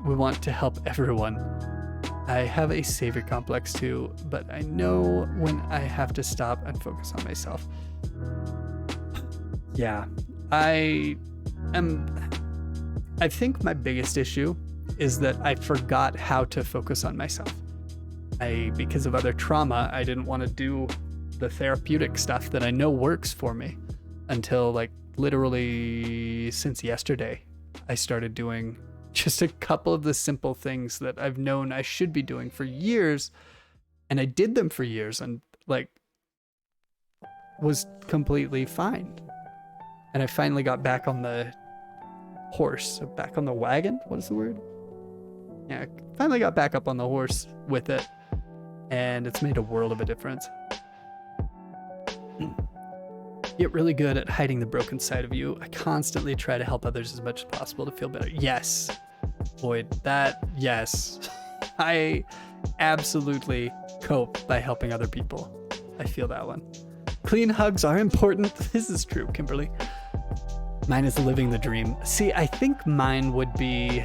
we want to help everyone. I have a savior complex too, but I know when I have to stop and focus on myself. Yeah, I think my biggest issue is that I forgot how to focus on myself. Because of other trauma, I didn't want to do the therapeutic stuff that I know works for me until like literally since yesterday. I started doing just a couple of the simple things that I've known I should be doing for years, and I did them for years and like was completely fine. And I finally got back on the horse, back on the wagon. What is the word? Yeah, finally got back up on the horse with it. and it's made a world of a difference. Get really good at hiding the broken side of you. I constantly try to help others as much as possible to feel better. Yes, Boyd, that, yes. I absolutely cope by helping other people. I feel that one. Clean hugs are important. This is true, Kimberly. Mine is living the dream. See, I think mine would be,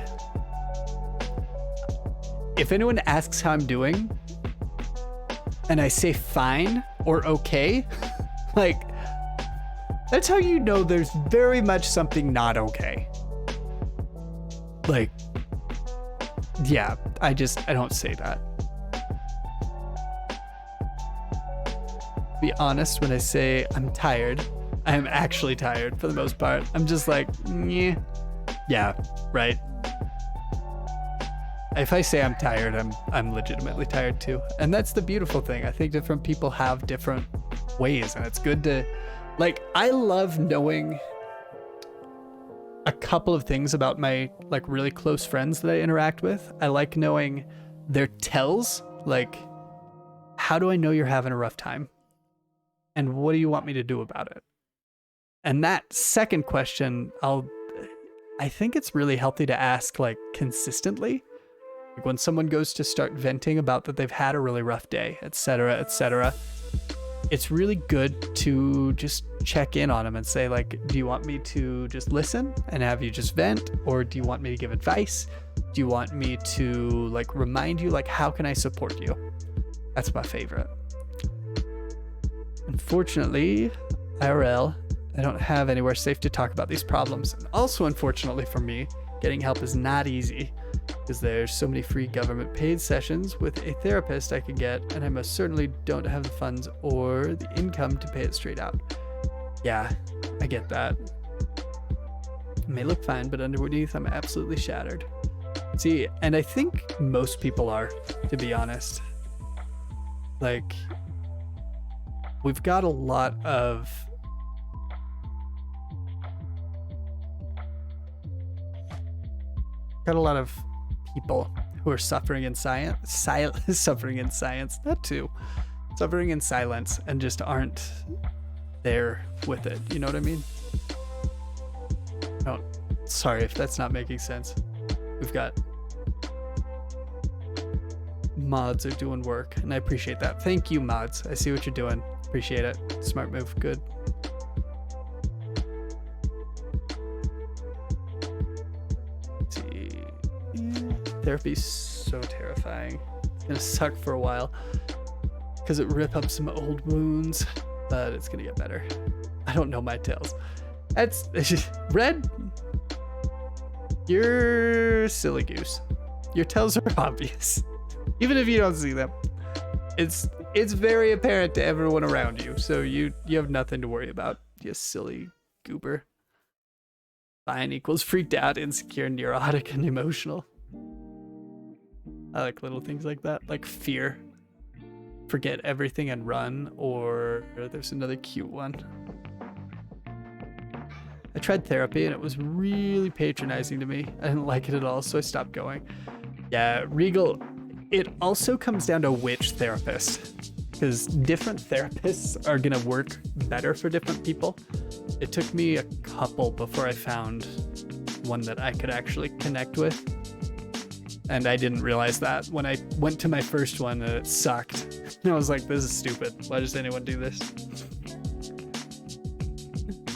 if anyone asks how I'm doing and I say fine or okay, like, that's how you know there's very much something not okay. Like, yeah, I don't say that. Be honest, when I say I'm tired, I am actually tired for the most part. I'm just like, yeah, right. If I say I'm tired, I'm legitimately tired too. And that's the beautiful thing. I think different people have different ways, and it's good to, like, I love knowing a couple of things about my like really close friends that I interact with. I like knowing their tells, like, how do I know you're having a rough time? And what do you want me to do about it? And that second question, I think it's really healthy to ask like consistently. Like when someone goes to start venting about that they've had a really rough day, etc., etc., it's really good to just check in on them and say, like, do you want me to just listen and have you just vent? Or do you want me to give advice? Do you want me to like remind you, like, how can I support you? That's my favorite. Unfortunately, IRL, I don't have anywhere safe to talk about these problems. And also, unfortunately for me, getting help is not easy because there's so many free government paid sessions with a therapist I could get, and I most certainly don't have the funds or the income to pay it straight out. Yeah, I get that. It may look fine, but underneath I'm absolutely shattered. See, and I think most people are, to be honest. Like, we've got a lot of people who are suffering in suffering in silence, and just aren't there with it. You know what I mean? Oh, sorry if that's not making sense. We've got mods are doing work, and I appreciate that. Thank you, mods. I see what you're doing. Appreciate it. Smart move. Good. Let's see. Therapy's so terrifying. It's gonna suck for a while because it rip up some old wounds, but it's gonna get better. I don't know my tails. That's Red. You're silly goose. Your tails are obvious, even if you don't see them. It's very apparent to everyone around you, so you have nothing to worry about. You silly goober. Fine equals freaked out, insecure, neurotic, and emotional. I like little things like that, like fear. Forget everything and run, or there's another cute one. I tried therapy and it was really patronizing to me. I didn't like it at all, so I stopped going. Yeah, Regal, it also comes down to which therapist, because different therapists are gonna work better for different people. It took me a couple before I found one that I could actually connect with. And I didn't realize that when I went to my first one, and it sucked. And I was like, this is stupid. Why does anyone do this?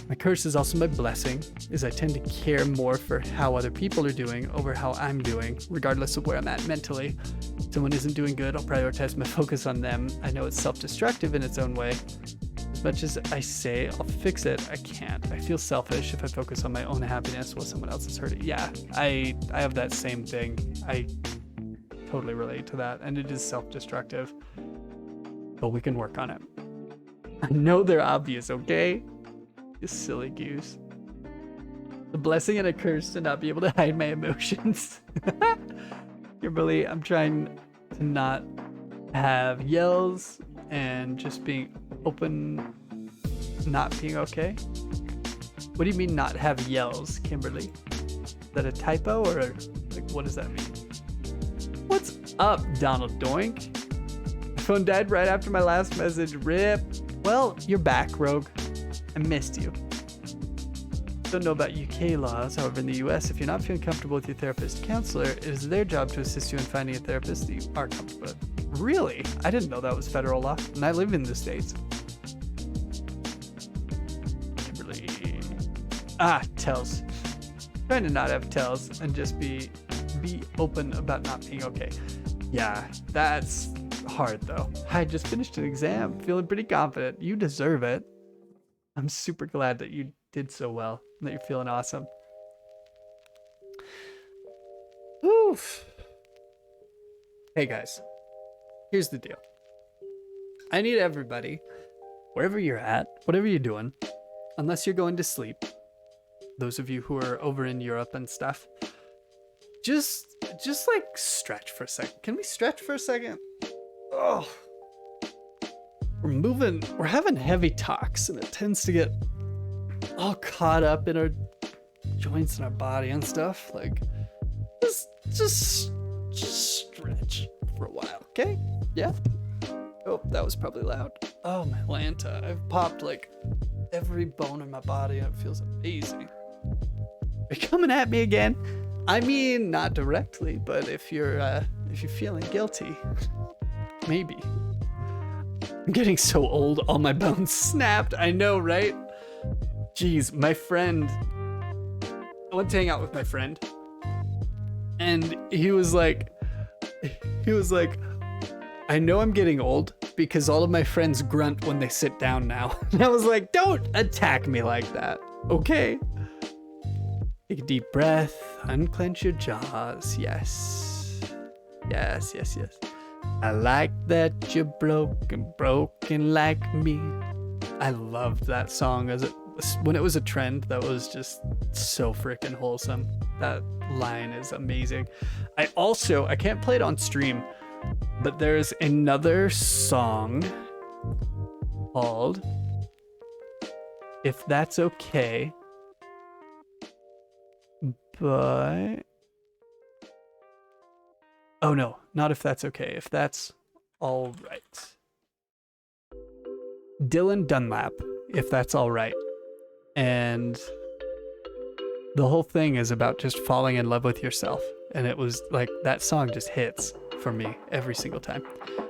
My curse is also my blessing, is I tend to care more for how other people are doing over how I'm doing, regardless of where I'm at mentally. If someone isn't doing good, I'll prioritize my focus on them. I know it's self-destructive in its own way. As much as I say I'll fix it, I can't. I feel selfish if I focus on my own happiness while someone else is hurting. Yeah, I have that same thing. I totally relate to that, and it is self-destructive. But we can work on it. I know they're obvious, okay? You silly goose. The blessing and a curse to not be able to hide my emotions. Kimberly, I'm trying to not have yells and just being open, not being okay. What do you mean not have yells, Kimberly? Is that a typo, or like what does that mean? What's up, Donald Doink? I phone died right after my last message. Rip. Well, you're back, Rogue. I missed you. Don't know about UK laws. However, in the US, if you're not feeling comfortable with your therapist counselor, it is their job to assist you in finding a therapist that you are comfortable with. Really? I didn't know that was federal law, and I live in the States. Kimberly. Tells. Trying to not have tells and just be open about not being okay. Yeah, that's hard though. I just finished an exam, feeling pretty confident. You deserve it. I'm super glad that you did so well, that you're feeling awesome. Oof. Hey guys, here's the deal. I need everybody, wherever you're at, whatever you're doing, unless you're going to sleep, those of you who are over in Europe and stuff, just like stretch for a second. Can we stretch for a second? Oh, we're having heavy talks and it tends to get all caught up in our joints and our body and stuff. Like, just stretch for a while, okay? Yeah? Oh, that was probably loud. Oh, my Lanta. I've popped like every bone in my body and it feels amazing. Are you coming at me again? I mean, not directly, but if you're feeling guilty, maybe. I'm getting so old, all my bones snapped. I know, right? Jeez, my friend. I went to hang out with my friend, and he was like, I know I'm getting old because all of my friends grunt when they sit down now. And I was like, don't attack me like that, okay? Take a deep breath, unclench your jaws. Yes. Yes, yes, yes. I like that you're broken like me. I loved that song when it was a trend. That was just so freaking wholesome. That line is amazing. I can't play it on stream, but there's another song called If That's Okay. But oh no, not If That's Okay. If That's All Right. Dylan Dunlap, If That's All Right. And the whole thing is about just falling in love with yourself. And it was like, that song just hits for me every single time.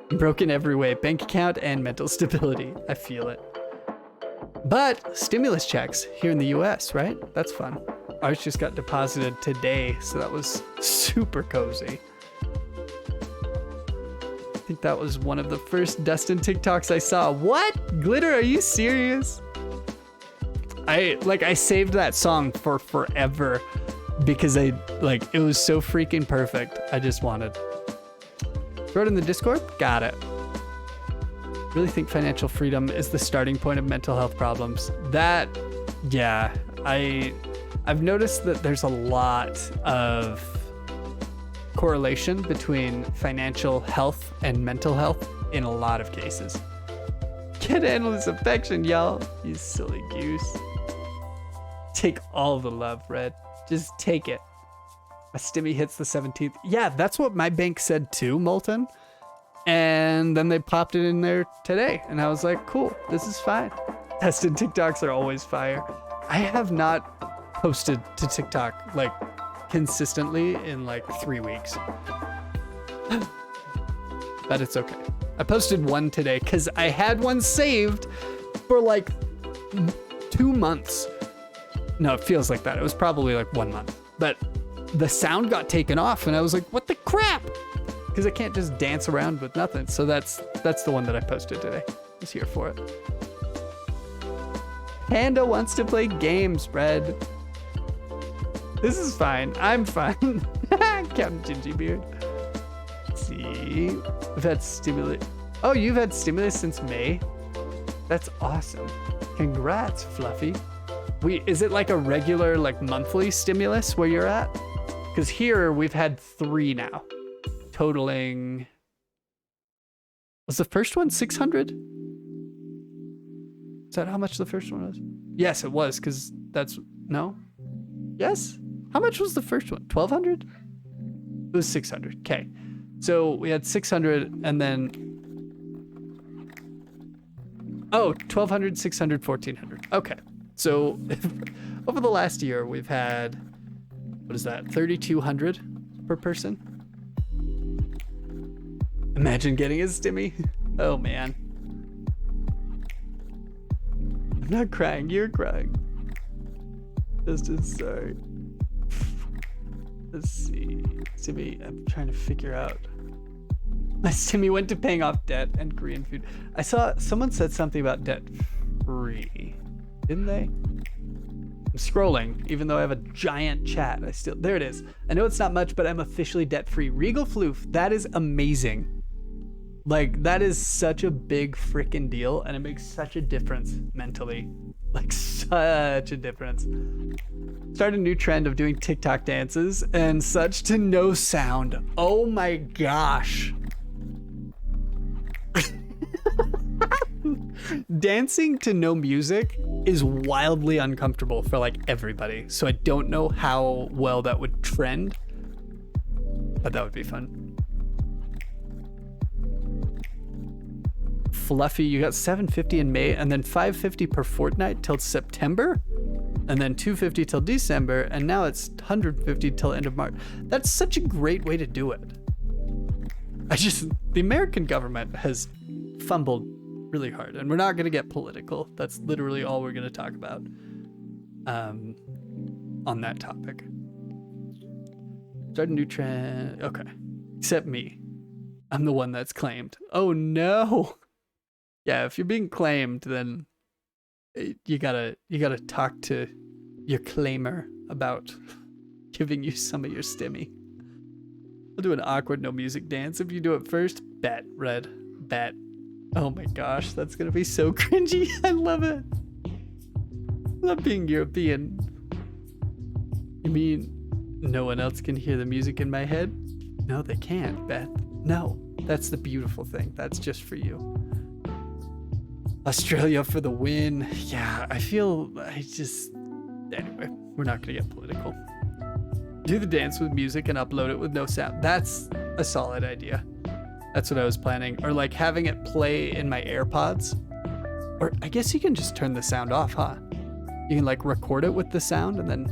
I'm broken every way, bank account and mental stability. I feel it. But stimulus checks here in the US, right? That's fun. Ours just got deposited today, so that was super cozy. I think that was one of the first Dustin TikToks I saw. What? Glitter, are you serious? I saved that song for forever because it was so freaking perfect. I just wanted. Throw it in the Discord? Got it. Really think financial freedom is the starting point of mental health problems. Yeah, I've noticed that there's a lot of correlation between financial health and mental health in a lot of cases. Can't handle this affection, y'all. You silly goose. Take all the love, Red. Just take it. My stimmy hits the 17th. Yeah, that's what my bank said too, Molten. And then they popped it in there today. And I was like, cool, this is fine. Tested TikToks are always fire. I have not posted to TikTok like consistently in like 3 weeks. But it's okay. I posted one today because I had one saved for like 2 months. No, it feels like that. It was probably like 1 month. But the sound got taken off and I was like, what the crap? Because I can't just dance around with nothing. So that's the one that I posted today. I was here for it. Panda wants to play games, Fred. This is fine. I'm fine. Captain Gingy Beard. Let's see. We've had stimulus. Oh, you've had stimulus since May? That's awesome. Congrats, Fluffy. Is it like a regular, like monthly stimulus where you're at? Because here we've had 3 now, totaling. Was the first one 600? Is that how much the first one was? Yes, it was, because no? Yes? How much was the first one? 1,200? It was 600. Okay. So we had 600, and then Oh, 1,200, 600, 1,400. Okay. So over the last year, we've had, what is that, 3,200 per person? Imagine getting a stimmy. Oh, man. I'm not crying. You're crying. Justin, sorry. Let's see. Stimmy, I'm trying to figure out. My stimmy went to paying off debt and Korean food. I saw someone said something about debt free. Didn't they? I'm scrolling, even though I have a giant chat. There it is. I know it's not much, but I'm officially debt free. Regal Floof, that is amazing. Like, that is such a big freaking deal, and it makes such a difference mentally. Like, such a difference. Start a new trend of doing TikTok dances and such to no sound. Oh my gosh. Dancing to no music is wildly uncomfortable for like everybody. So I don't know how well that would trend, but that would be fun. Fluffy, you got 750 in May and then 550 per fortnight till September and then 250 till December. And now it's 150 till end of March. That's such a great way to do it. The American government has fumbled really hard, and we're not going to get political. That's literally all we're going to talk about on that topic. Start a new trend. Okay. Except me. I'm the one that's claimed. Oh no. Yeah, if you're being claimed, then you gotta talk to your claimer about giving you some of your stimmy. I'll do an awkward no music dance. If you do it first, bet, Red. Bet. Oh my gosh, that's gonna be so cringy. I love it. I love being European. You mean no one else can hear the music in my head? No, they can't, Beth. No, that's the beautiful thing. That's just for you. Australia for the win. Yeah, anyway, we're not gonna get political. Do the dance with music and upload it with no sound. That's a solid idea. That's what I was planning. Or like having it play in my AirPods. Or I guess you can just turn the sound off, huh? You can like record it with the sound and then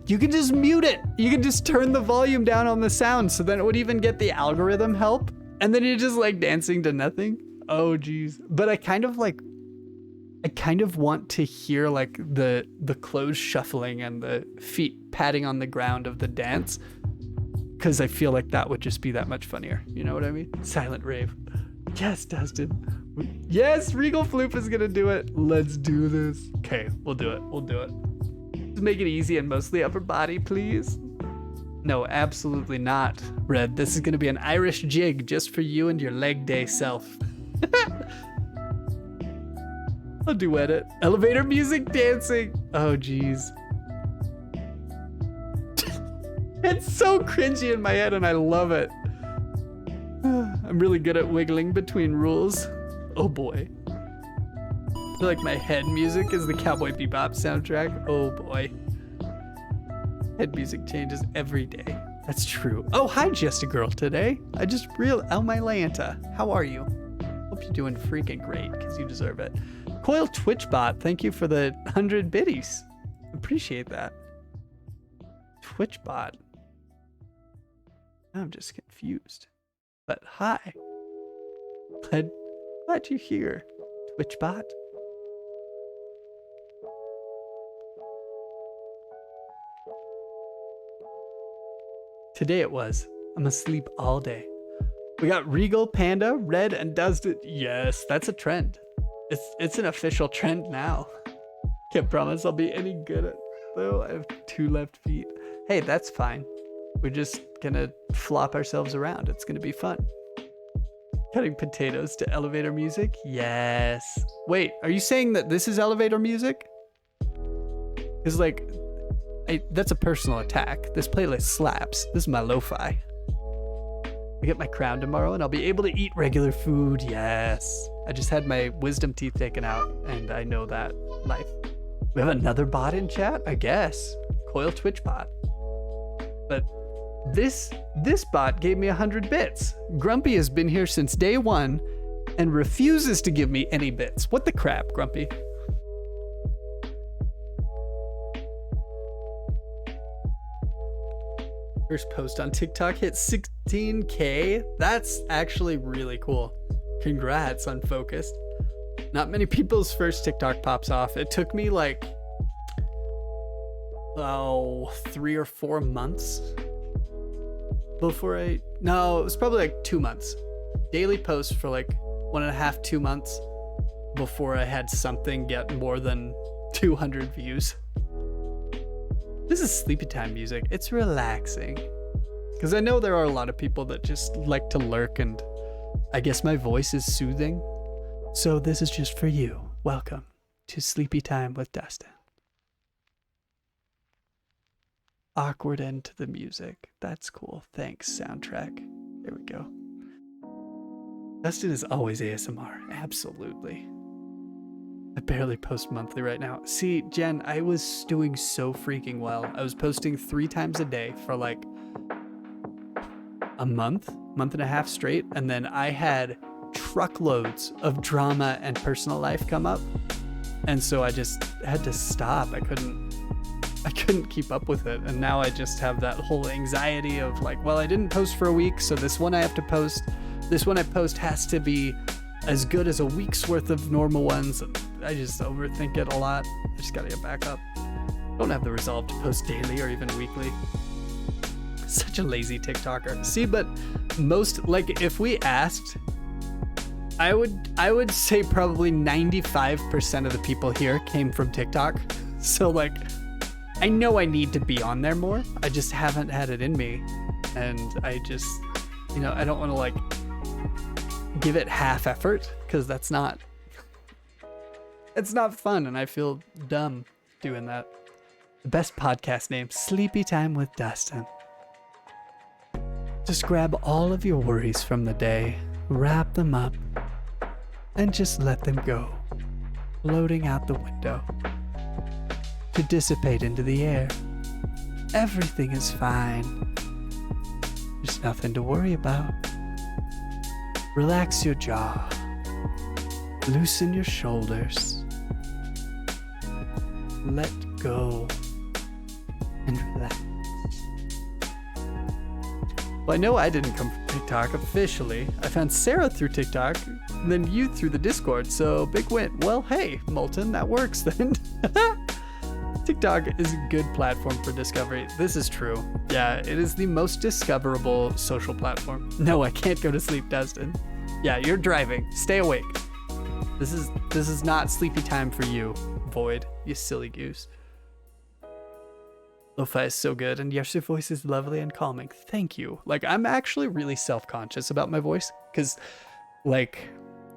you can just mute it. You can just turn the volume down on the sound so then it would even get the algorithm help. And then you're just like dancing to nothing. Oh geez. But I kind of want to hear like the clothes shuffling and the feet patting on the ground of the dance, because I feel like that would just be that much funnier. You know what I mean? Silent rave. Yes, Dustin. Yes, Regal Floop is gonna do it. Let's do this. Okay, we'll do it. Just make it easy and mostly upper body, please. No, absolutely not, Red. This is gonna be an Irish jig just for you and your leg day self. I'll duet it. Elevator music dancing. Oh, geez. It's so cringy in my head and I love it. I'm really good at wiggling between rules. Oh boy. I feel like my head music is the Cowboy Bebop soundtrack. Oh boy. Head music changes every day. That's true. Oh, hi, Just a Girl today. I just oh my Lanta. How are you? Hope you're doing freaking great, because you deserve it. Coil Twitchbot, thank you for the 100 biddies. Appreciate that. Twitchbot. I'm just confused. But hi. Glad you're here, Twitchbot. Today it was. I'm asleep all day. We got Regal, Panda, Red, and Dustin. Yes, that's a trend. It's an official trend now. Can't promise I'll be any good at though. I have 2 left feet. Hey, that's fine. We're just gonna flop ourselves around. It's gonna be fun. Cutting potatoes to elevator music? Yes. Wait, are you saying that this is elevator music? Because like, that's a personal attack. This playlist slaps. This is my lo-fi. I get my crown tomorrow and I'll be able to eat regular food. Yes. I just had my wisdom teeth taken out and I know that life. We have another bot in chat, I guess. Coil Twitch bot. But this bot gave me 100 bits. Grumpy has been here since day 1 and refuses to give me any bits. What the crap, Grumpy? First post on TikTok hit 16K. That's actually really cool. Congrats, Unfocused. Not many people's first TikTok pops off. It took me like, 3 or 4 months before no, it was probably like 2 months. Daily posts for like 1.5, 2 months before I had something get more than 200 views. This is sleepy time music. It's relaxing. Because I know there are a lot of people that just like to lurk, and I guess my voice is soothing. So this is just for you. Welcome to Sleepy Time with Dustin. Awkward end to the music. That's cool. Thanks, soundtrack. There we go. Dustin is always ASMR. Absolutely. I barely post monthly right now. See, Jen, I was doing so freaking well. I was posting 3 times a day for like a month and a half straight. And then I had truckloads of drama and personal life come up. And so I just had to stop. I couldn't keep up with it. And now I just have that whole anxiety of like, well, I didn't post for a week, so this one I have to post. This one I post has to be as good as a week's worth of normal ones. I just overthink it a lot. I just gotta get back up. Don't have the resolve to post daily or even weekly. Such a lazy TikToker. See, but most, like, if we asked, I would say probably 95% of the people here came from TikTok. So like, I know I need to be on there more. I just haven't had it in me. And I just, I don't want to like give it half effort, because it's not fun, and I feel dumb doing that. The best podcast name, Sleepy Time with Dustin. Just grab all of your worries from the day, wrap them up, and just let them go, floating out the window to dissipate into the air. Everything is fine. There's nothing to worry about. Relax your jaw. Loosen your shoulders. Let go and relax. Well, I know I didn't come from TikTok officially. I found Sarah through TikTok, and then you through the Discord, so big win. Well, hey, Molten, that works then. TikTok is a good platform for discovery. This is true. Yeah, it is the most discoverable social platform. No, I can't go to sleep, Dustin. Yeah, you're driving. Stay awake. This is not sleepy time for you, Void, you silly goose. Lo-fi is so good, and yes, your voice is lovely and calming. Thank you. Like, I'm actually really self-conscious about my voice, because, like,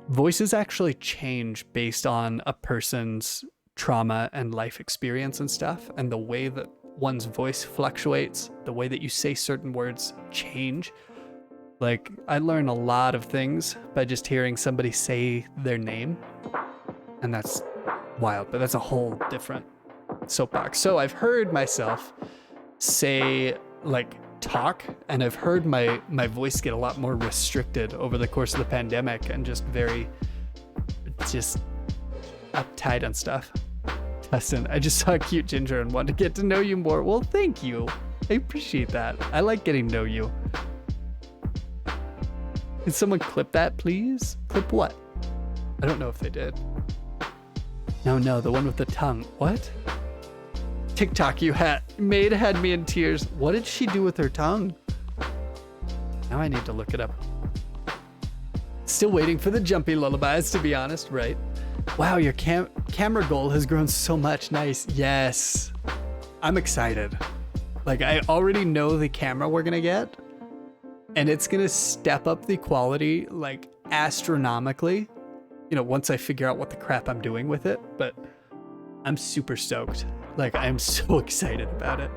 voices actually change based on a person's trauma and life experience and stuff, and the way that one's voice fluctuates, the way that you say certain words change. Like, I learn a lot of things by just hearing somebody say their name, and that's wild, but that's a whole different soapbox. So I've heard myself say, like, talk, and I've heard my voice get a lot more restricted over the course of the pandemic, and just uptight and stuff. Dustin, I just saw a cute ginger and wanted to get to know you more. Well, thank you. I appreciate that. I like getting to know you. Can someone clip that, please? Clip what? I don't know if they did. No, the one with the tongue. What? TikTok you had me in tears. What did she do with her tongue? Now I need to look it up. Still waiting for the jumpy lullabies, to be honest, right? Wow, your camera goal has grown so much. Nice. Yes. I'm excited. Like, I already know the camera we're gonna get, and it's gonna step up the quality, like, astronomically, once I figure out what the crap I'm doing with it. But I'm super stoked. Like, I'm so excited about it.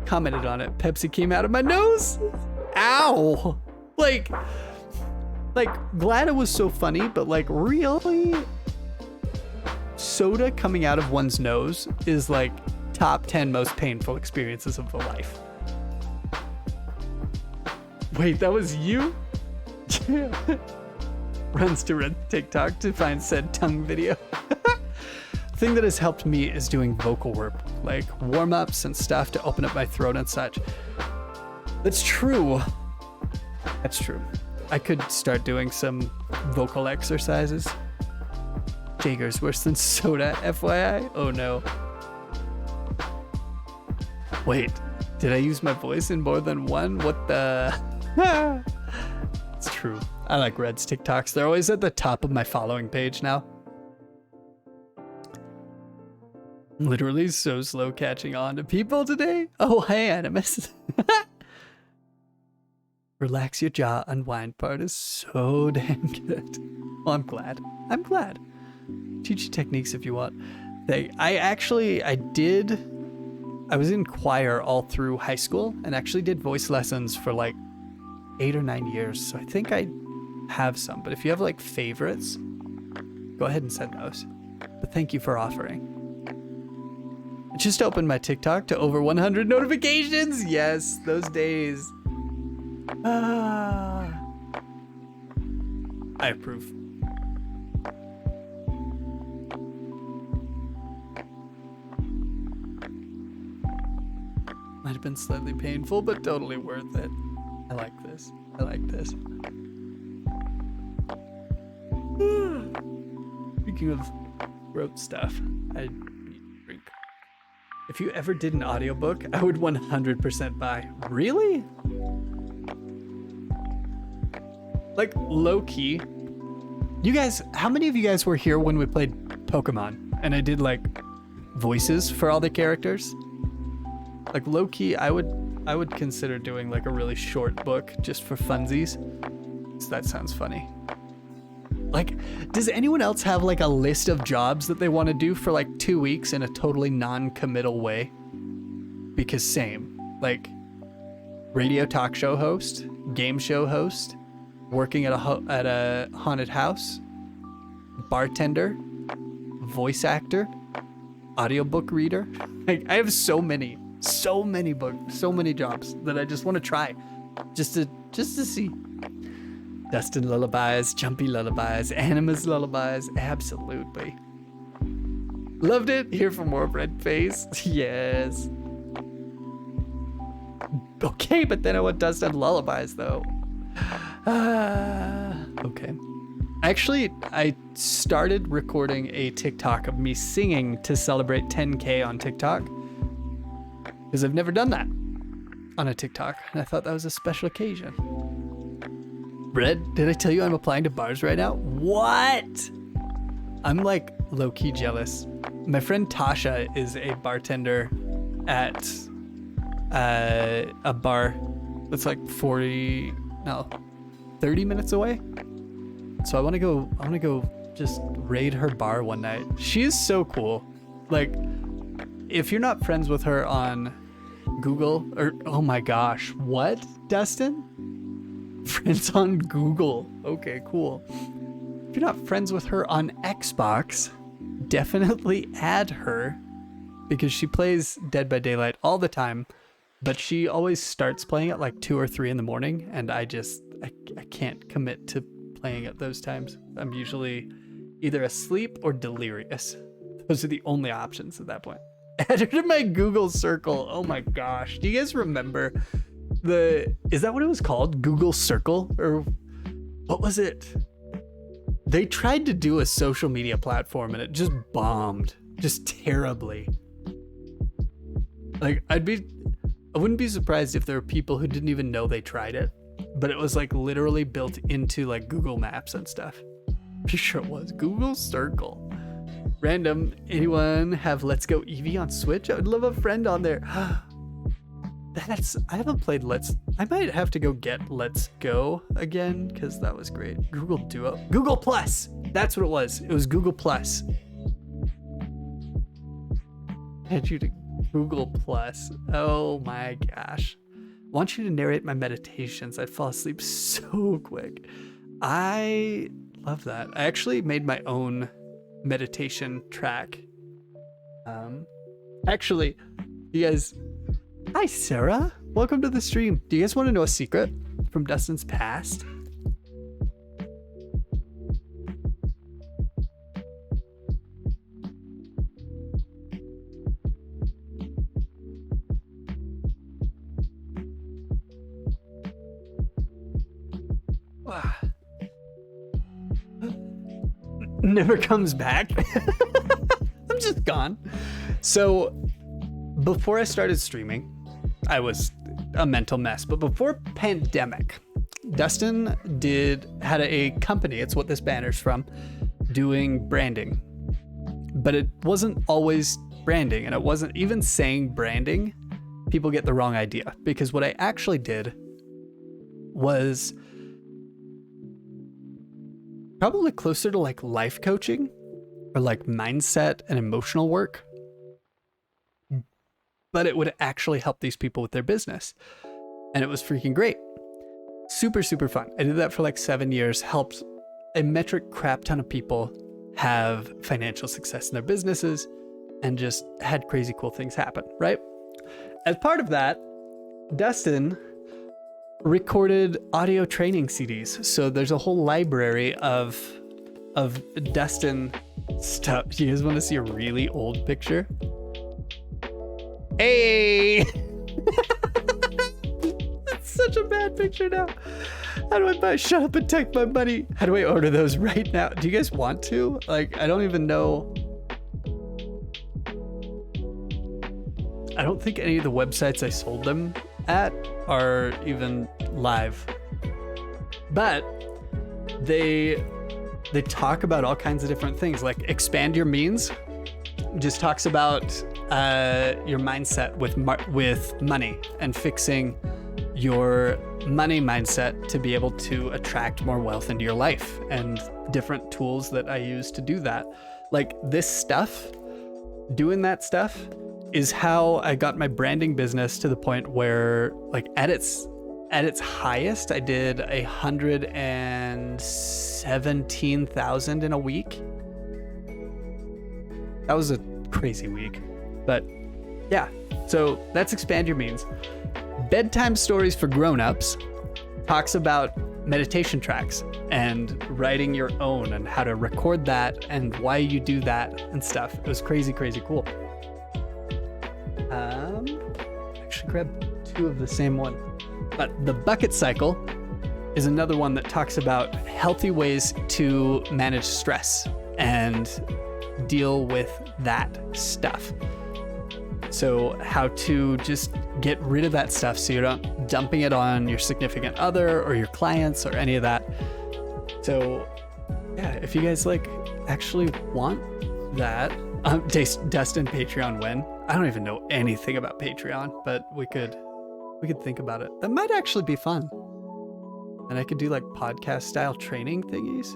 Commented on it. Pepsi came out of my nose. Ow. Like, glad it was so funny, but like, really? Soda coming out of one's nose is like top 10 most painful experiences of the life. Wait, that was you? runs to Red TikTok to find said tongue video. The thing that has helped me is doing vocal work, like warm-ups and stuff to open up my throat and such. That's true. That's true. I could start doing some vocal exercises. Jager's worse than soda, FYI. Oh no. Wait, did I use my voice in more than one? What the? It's true. I like Red's TikToks. They're always at the top of my following page now. Literally so slow catching on to people today. Oh, hey, Animus. Relax your jaw, unwind part is so damn good. Well, I'm glad. I'm glad. Teach you techniques if you want. I was in choir all through high school and actually did voice lessons for like 8 or 9 years. So I think I have some, but if you have like favorites, go ahead and send those. But thank you for offering. I just opened my TikTok to over 100 notifications. Yes, those days. I approve. Might have been slightly painful, but totally worth it. I like this. I like this. Speaking of throat stuff, I need a drink. If you ever did an audiobook, I would 100% buy. Really? Like, low-key. You guys, how many of you guys were here when we played Pokemon? And I did, like, voices for all the characters? Like, low-key, I would consider doing, like, a really short book just for funsies. So that sounds funny. Like, does anyone else have, like, a list of jobs that they want to do for, like, 2 weeks in a totally non-committal way? Because same. Like, radio talk show host, game show host, working at a haunted house, bartender, voice actor, audiobook reader. Like, I have so many books, so many jobs that I just want to try, just to see. Dustin lullabies, Jumpy lullabies, Animus lullabies, absolutely. Loved it. Here for more red face. Yes. Okay, but then I want Dustin lullabies though. Okay. Actually, I started recording a TikTok of me singing to celebrate 10K on TikTok. Because I've never done that on a TikTok. And I thought that was a special occasion. Red, did I tell you I'm applying to bars right now? What? I'm like low-key jealous. My friend Tasha is a bartender at a bar that's like 30 minutes away. So I want to go just raid her bar one night. She is so cool. Like, if you're not friends with her on Google, or oh my gosh, what, Dustin? Friends on Google. Okay, cool. If you're not friends with her on Xbox, definitely add her because she plays Dead by Daylight all the time, but she always starts playing at like 2 or 3 in the morning, and I can't commit to playing at those times. I'm usually either asleep or delirious. Those are the only options at that point. Add her to my Google Circle. Oh my gosh. Do you guys remember is that what it was called? Google Circle? Or what was it? They tried to do a social media platform and it just bombed. Just terribly. Like, I wouldn't be surprised if there were people who didn't even know they tried it. But it was like literally built into like Google Maps and stuff. Pretty sure it was Google Circle. Random, anyone have Let's Go Eevee on Switch? I would love a friend on there. I haven't played I might have to go get Let's Go again because that was great. Google Duo. Google Plus. That's what it was. It was Google Plus. Had you to Google Plus. Oh my gosh. I want you to narrate my meditations. I'd fall asleep so quick. I love that. I actually made my own meditation track. Actually, you guys, hi Sarah, welcome to the stream. Do you guys want to know a secret from Dustin's past? never comes back. I'm just gone. So before I started streaming, I was a mental mess. But before pandemic, Dustin had a company, it's what this banner's from, doing branding. But it wasn't always branding, and it wasn't even saying branding. People get the wrong idea, because what I actually did was probably closer to like life coaching or like mindset and emotional work. But it would actually help these people with their business. And it was freaking great. Super, super fun. I did that for like 7 years, helped a metric crap ton of people have financial success in their businesses, and just had crazy cool things happen, right? As part of that, Dustin recorded audio training CDs. So there's a whole library of Dustin stuff. Do you guys want to see a really old picture? Hey! That's such a bad picture now. How do I buy Shut Up and Take My Money? How do I order those right now? Do you guys want to? Like, I don't even know. I don't think any of the websites I sold them at are even live. But they talk about all kinds of different things, like Expand Your Means. Just talks about your mindset with money and fixing your money mindset to be able to attract more wealth into your life, and different tools that I use to do that. Like this stuff, doing that stuff is how I got my branding business to the point where, like, at its highest, I did 117,000 in a week. That was a crazy week, but yeah. So that's Expand Your Means. Bedtime Stories for Grown-Ups talks about meditation tracks and writing your own, and how to record that and why you do that and stuff. It was crazy, crazy cool. Actually grabbed two of the same one. But the Bucket Cycle is another one that talks about healthy ways to manage stress and deal with that stuff. So how to just get rid of that stuff so you're not dumping it on your significant other or your clients or any of that. So yeah, if you guys like actually want that, Dustin, Patreon when? I don't even know anything about Patreon, but we could think about it. That might actually be fun. And I could do like podcast style training thingies.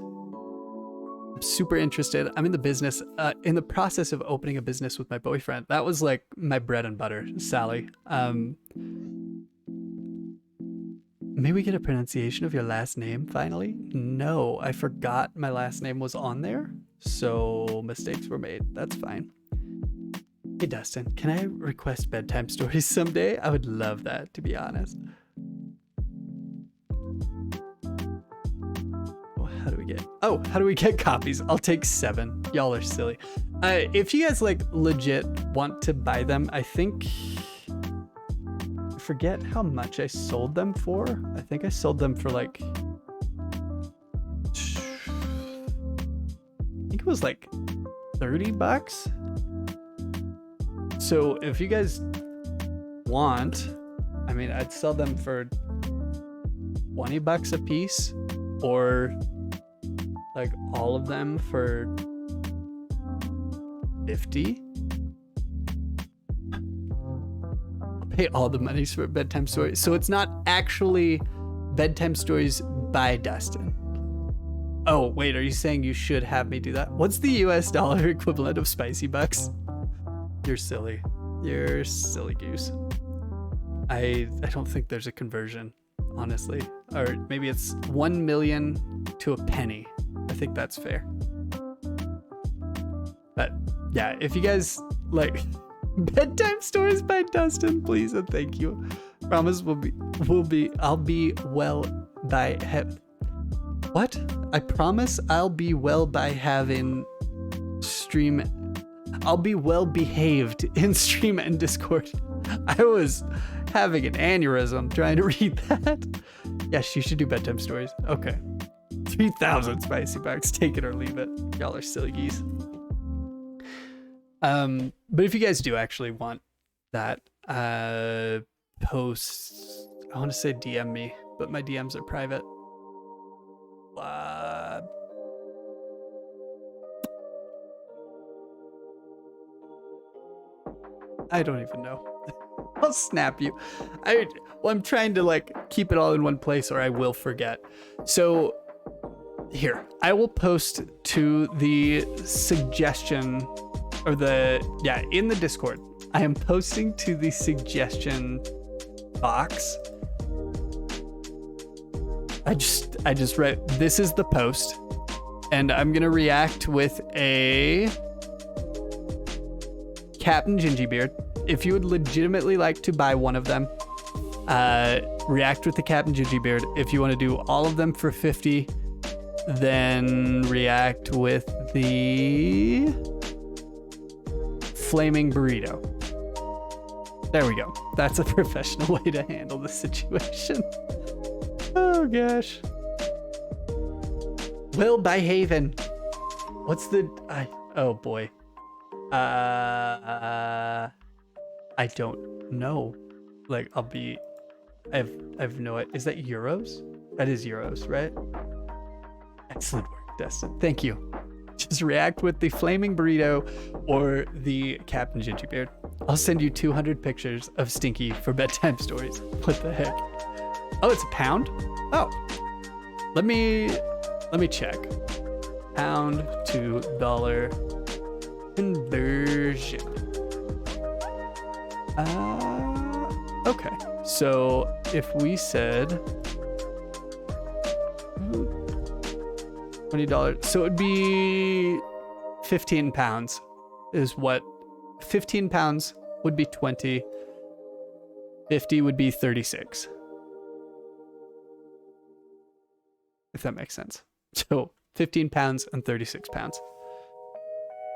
I'm super interested. I'm in the business, in the process of opening a business with my boyfriend. That was like my bread and butter, Sally. May we get a pronunciation of your last name finally? No, I forgot my last name was on there. So mistakes were made. That's fine. Hey Dustin, can I request bedtime stories someday? I would love that, to be honest. How do we get copies? I'll take 7. Y'all are silly. If you guys like legit want to buy them, I think, I forget how much I sold them for. I think I sold them for like, I think it was like $30. So if you guys want, I mean, I'd sell them for $20 a piece, or like all of them for 50. I'll pay all the money for bedtime stories. So it's not actually bedtime stories by Dustin. Oh, wait, are you saying you should have me do that? What's the US dollar equivalent of spicy bucks? You're silly. You're silly goose. I don't think there's a conversion, honestly. Or maybe it's 1 million to a penny. I think that's fair. But yeah, if you guys like bedtime stories by Dustin, please and thank you. Promise I'll be well by what? I promise I'll be well by having stream. I'll be well behaved in stream and Discord. I was having an aneurysm trying to read that. Yes, you should do bedtime stories. Okay. 3,000 spicy bucks. Take it or leave it. Y'all are silly geese. But if you guys do actually want that, post, I want to say DM me, but my DMs are private. I don't even know. I'll snap you. I'm trying to like keep it all in one place or I will forget. So here, I will post to the suggestion or in the Discord. I am posting to the suggestion box. I just read, this is the post and I'm going to react with a Captain Gingybeard. If you would legitimately like to buy one of them, react with the Captain Gingybeard. If you want to do all of them for 50, then react with the Flaming Burrito. There we go. That's a professional way to handle the situation. Oh gosh. Will by Haven. What's the oh boy. I don't know. Like I have no idea. Is that euros? That is euros, right? Excellent work, Destin. Thank you. Just react with the Flaming Burrito or the Captain Gingybeard. I'll send you 200 pictures of Stinky for bedtime stories. What the heck? Oh, it's a pound? Oh. Let me check. Pound to dollar conversion. Okay. So if we said $20, so it would be 15 pounds is what 15 pounds would be 20. 50 would be 36. If that makes sense. So 15 pounds and 36 pounds.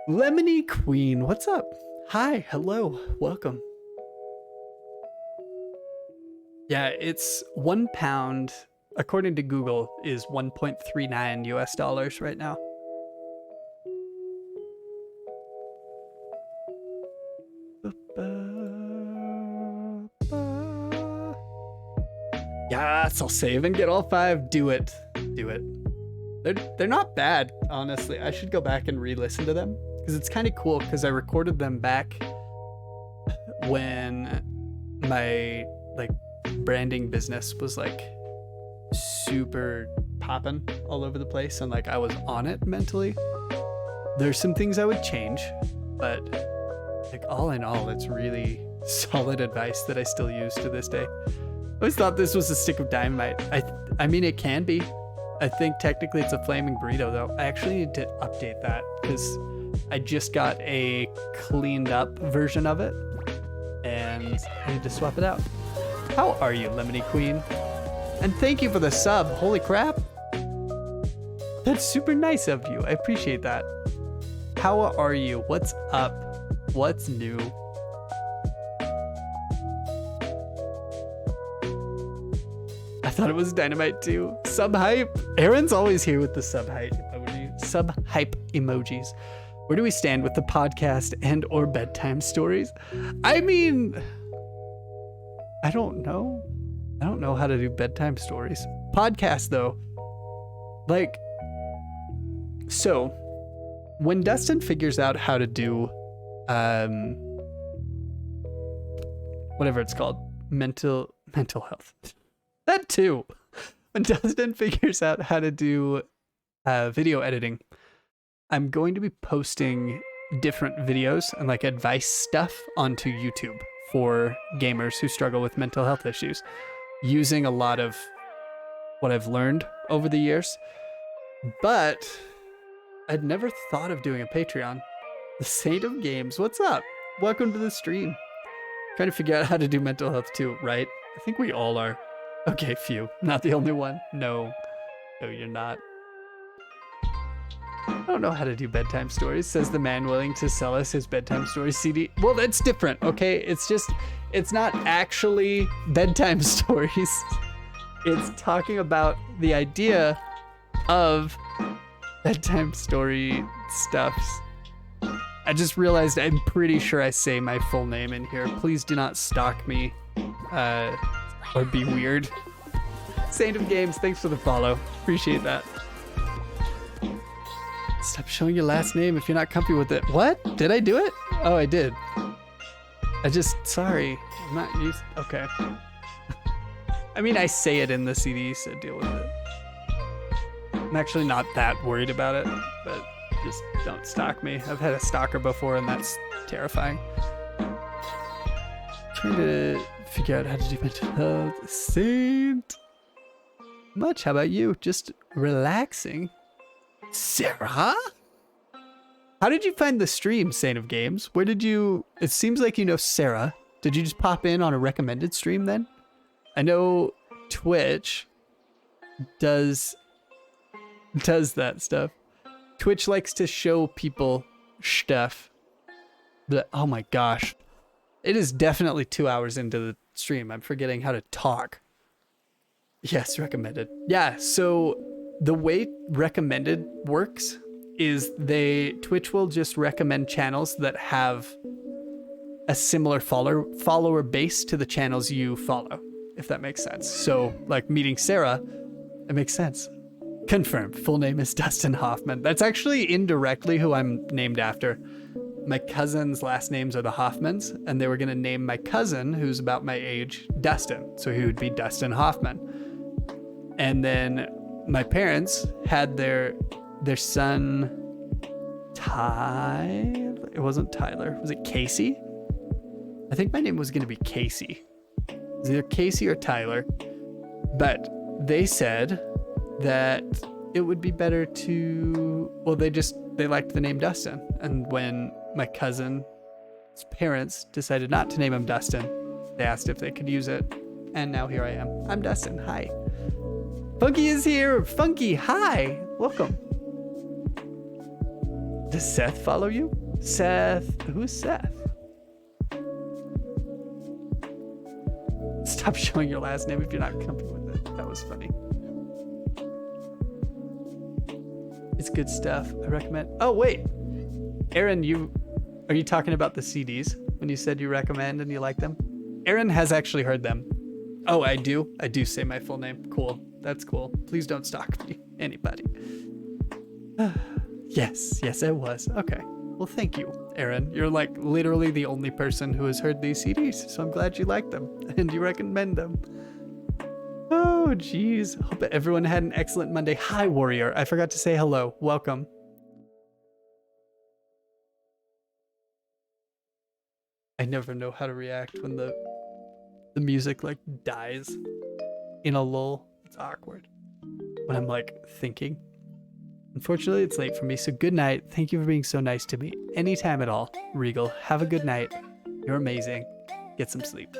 Lemony Queen, what's up? Hi, hello, welcome. Yeah, it's 1 pound, according to Google, is 1.39 US dollars right now. Yes, I'll save and get all 5. Do it. Do it. They're not bad, honestly. I should go back and re-listen to them because it's kind of cool because I recorded them back when my like branding business was like super popping all over the place and like I was on it mentally. There's some things I would change, but like all in all, it's really solid advice that I still use to this day. I always thought this was a stick of dynamite. I mean, it can be. I think technically it's a Flaming Burrito though. I actually need to update that because I just got a cleaned up version of it and I need to swap it out. How are you, Lemony Queen? And thank you for the sub. Holy crap. That's super nice of you. I appreciate that. How are you? What's up? What's new? I thought it was dynamite too. Sub hype. Aaron's always here with the sub hype emoji. Sub hype emojis. Where do we stand with the podcast and or bedtime stories? I mean, I don't know. I don't know how to do bedtime stories. Podcast though. Like, so when Dustin figures out how to do whatever it's called, mental health. That too. When Dustin figures out how to do video editing, I'm going to be posting different videos and like advice stuff onto YouTube for gamers who struggle with mental health issues, using a lot of what I've learned over the years. But I'd never thought of doing a Patreon. The Saint of Games, what's up? Welcome to the stream. Trying to figure out how to do mental health too, right? I think we all are. Okay, phew. Not the only one. No, you're not. I don't know how to do bedtime stories, says the man willing to sell us his bedtime stories CD. Well, that's different, okay? It's not actually bedtime stories. It's talking about the idea of bedtime story stuffs. I just realized I'm pretty sure I say my full name in here. Please do not stalk me or be weird. Saint of Games, thanks for the follow. Appreciate that. Stop showing your last name if you're not comfy with it. What? Did I do it? Oh, I did. Sorry. I'm not used. Okay. I mean, I say it in the CD, so deal with it. I'm actually not that worried about it, but just don't stalk me. I've had a stalker before, and that's terrifying. Trying to figure out how to do mental health. Saint. Much. How about you? Just relaxing. Sarah? How did you find the stream, Saint of Games? Where did you... It seems like you know Sarah. Did you just pop in on a recommended stream then? I know Twitch does that stuff. Twitch likes to show people stuff. But, oh my gosh. It is definitely 2 hours into the stream. I'm forgetting how to talk. Yes, recommended. Yeah, so the way recommended works is Twitch will just recommend channels that have a similar follower base to the channels you follow, if that makes sense. So like meeting Sarah, it makes sense. Confirmed. Full name is Dustin Hoffman. That's actually indirectly who I'm named after. My cousin's last names are the Hoffmans, and they were going to name my cousin, who's about my age, Dustin. So he would be Dustin Hoffman. And then my parents had their son, Tyler. It wasn't Tyler. Was it Casey? I think my name was going to be Casey. It was either Casey or Tyler. But they said that it would be better to... Well, they liked the name Dustin. And when my cousin's parents decided not to name him Dustin, they asked if they could use it. And now here I am. I'm Dustin. Hi. Funky is here. Funky, hi. Welcome. Does Seth follow you? Seth. Who's Seth? Stop showing your last name if you're not comfortable with it. That was funny. It's good stuff. I recommend. Oh, wait. Aaron, are you talking about the CDs when you said you recommend and you like them? Aaron has actually heard them. Oh, I do? I do say my full name. Cool. That's cool. Please don't stalk me. Anybody. Yes, I was. Okay. Well, thank you, Aaron. You're like literally the only person who has heard these CDs, so I'm glad you like them and you recommend them. Oh, geez. Hope everyone had an excellent Monday. Hi, Warrior. I forgot to say hello. Welcome. I never know how to react when the music like dies in a lull. It's awkward when I'm like thinking. Unfortunately, it's late for me, so good night. Thank you for being so nice to me. Anytime at all. Regal, have a good night. You're amazing. Get some sleep.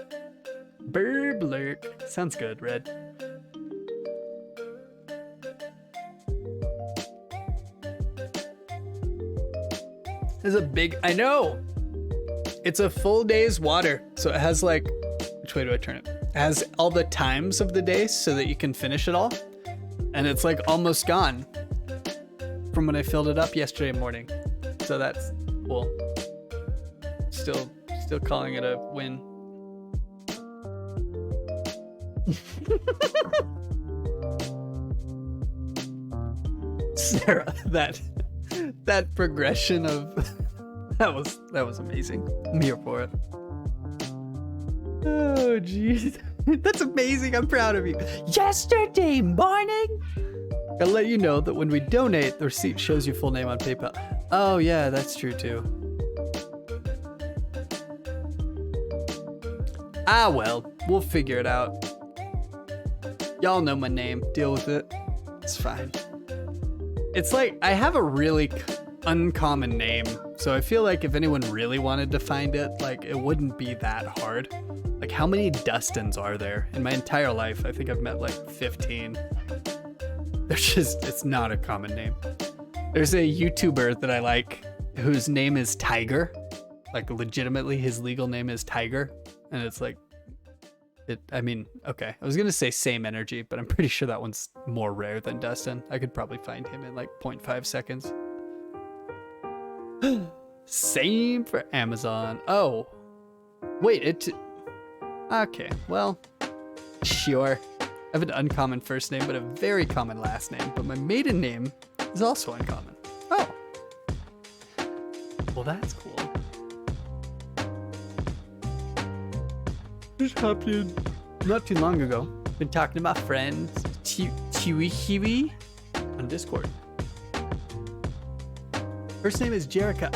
Burblurk. Sounds good, Red. There's a big... I know! It's a full day's water, so it has like... Which way do I turn it? It has all the times of the day so that you can finish it all. And it's like almost gone from when I filled it up yesterday morning. So that's cool. Still calling it a win. Sarah, that progression of that was amazing. I'm here for it. Oh jeez. That's amazing. I'm proud of you. Yesterday morning? Gotta let you know that when we donate, the receipt shows your full name on PayPal. Oh yeah, that's true too. Ah well, we'll figure it out. Y'all know my name. Deal with it. It's fine. It's like, I have a really uncommon name, so I feel like if anyone really wanted to find it, like, it wouldn't be that hard. Like, how many Dustins are there? In my entire life, I think I've met like 15. It's not a common name. There's a YouTuber that I like whose name is Tiger. Like, legitimately, his legal name is Tiger. And it's like, I mean, okay. I was gonna say same energy, but I'm pretty sure that one's more rare than Dustin. I could probably find him in like 0.5 seconds. Same for Amazon. Oh, wait, okay, well, sure. I have an uncommon first name, but a very common last name. But my maiden name is also uncommon. Oh, well, that's cool. Just hopped in not too long ago. Been talking to my friends Chewy on Discord. First name is Jerica.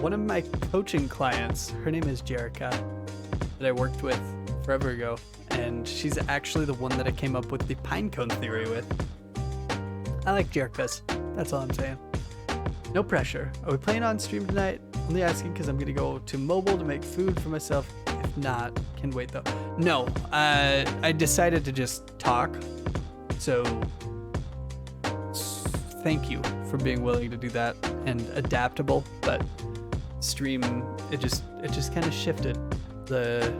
One of my coaching clients, her name is Jerica, that I worked with forever ago, and she's actually the one that I came up with the pinecone theory with. I like Jericas. That's all I'm saying. No pressure. Are we playing on stream tonight? Only asking because I'm gonna go to mobile to make food for myself. If not, can wait though. No, I decided to just talk. So thank you for being willing to do that and adaptable. But stream, it just kind of shifted the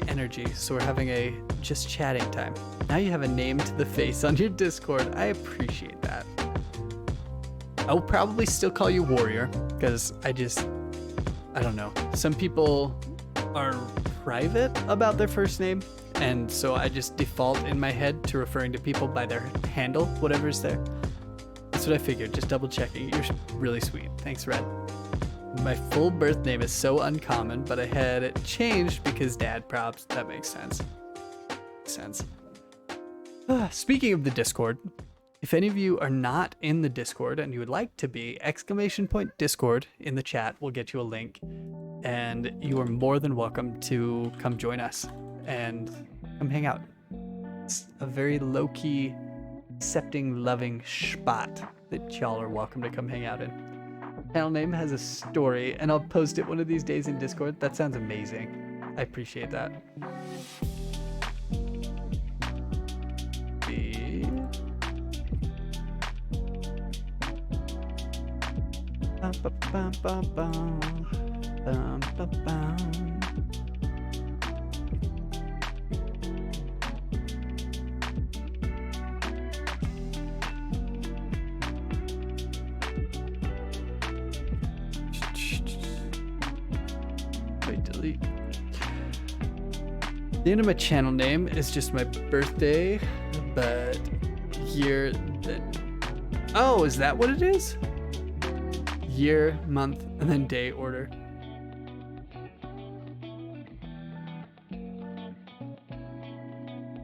energy. So we're having a just chatting time. Now you have a name to the face on your Discord. I appreciate that. I will probably still call you Warrior because I don't know. Some people are private about their first name, and so I just default in my head to referring to people by their handle, whatever's there. That's what I figured, just double checking. You're really sweet. Thanks, Red. My full birth name is so uncommon, but I had it changed because dad props. That makes sense. Speaking of the Discord, if any of you are not in the Discord and you would like to be, !Discord in the chat will get you a link, and you are more than welcome to come join us and come hang out. It's a very low-key, accepting, loving spot that y'all are welcome to come hang out in. Channel name has a story, and I'll post it one of these days in Discord. That sounds amazing. I appreciate that. Wait, delete. The end of my channel name is just my birthday, but year that. Oh, is that what it is? Year, month, and then day order.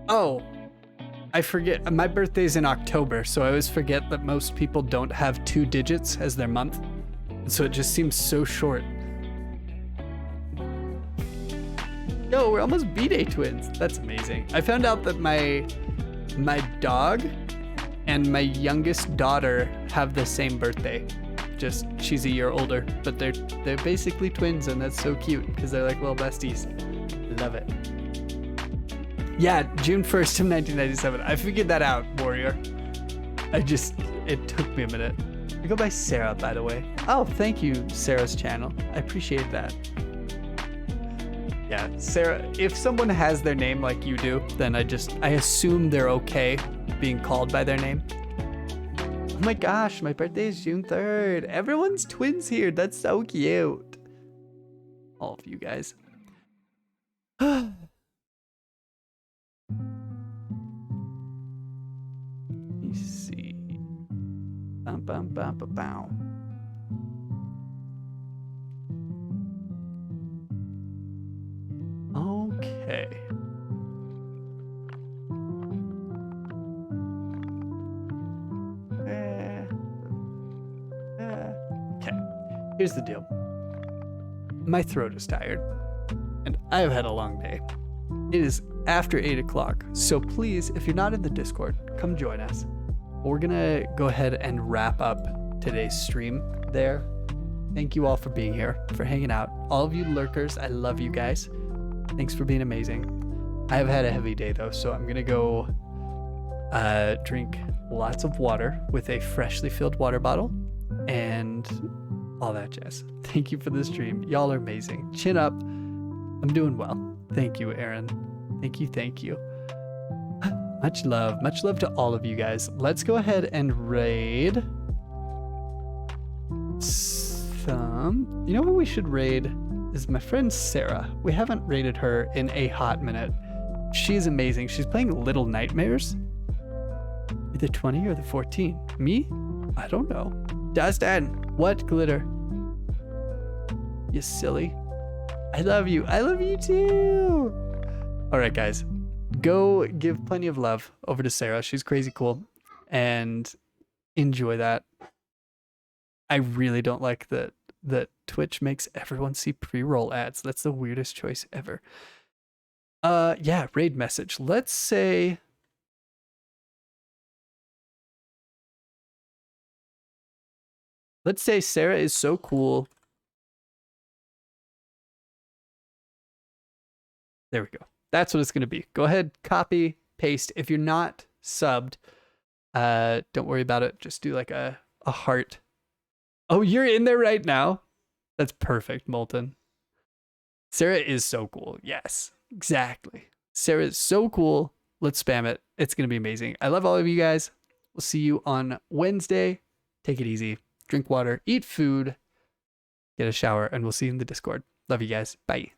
Oh, I forget. My birthday's in October, so I always forget that most people don't have 2 digits as their month. And so it just seems so short. Yo, we're almost B-Day twins. That's amazing. I found out that my dog and my youngest daughter have the same birthday. Just she's a year older, but they're basically twins, and that's so cute because they're like little besties. Love it. Yeah, June 1st of 1997. I figured that out, Warrior. It took me a minute. I go by Sarah, by the way. Oh, thank you, Sarah's channel. I appreciate that. Yeah, Sarah, if someone has their name like you do, then I assume they're okay being called by their name. Oh my gosh, my birthday is June 3rd. Everyone's twins here. That's so cute. All of you guys. Let me see. Bum, bum, bum, bum, bum. Okay. Okay. Here's the deal. My throat is tired, and I've had a long day. It is after 8 o'clock, so please, if you're not in the Discord, come join us. We're gonna go ahead and wrap up today's stream there. Thank you all for being here, for hanging out. All of you lurkers, I love you guys. Thanks for being amazing. I have had a heavy day though, so I'm gonna go drink lots of water with a freshly filled water bottle and all that jazz. Thank you for the stream. Y'all are amazing. Chin up. I'm doing well. Thank you, Aaron. Thank you, thank you. Much love to all of you guys. Let's go ahead and raid some. You know who we should raid is my friend Sarah. We haven't raided her in a hot minute. She's amazing. She's playing Little Nightmares. The 20 or the 14? Me? I don't know. Dustin, what glitter? You silly. I love you. I love you too. All right, guys. Go give plenty of love over to Sarah. She's crazy cool. And enjoy that. I really don't like that Twitch makes everyone see pre-roll ads. That's the weirdest choice ever. Yeah, raid message. Let's say Sarah is so cool. There we go. That's what it's going to be. Go ahead, copy, paste. If you're not subbed, don't worry about it. Just do like a heart. Oh, you're in there right now? That's perfect, Molten. Sarah is so cool. Yes, exactly. Sarah is so cool. Let's spam it. It's going to be amazing. I love all of you guys. We'll see you on Wednesday. Take it easy. Drink water, eat food, get a shower, and we'll see you in the Discord. Love you guys. Bye.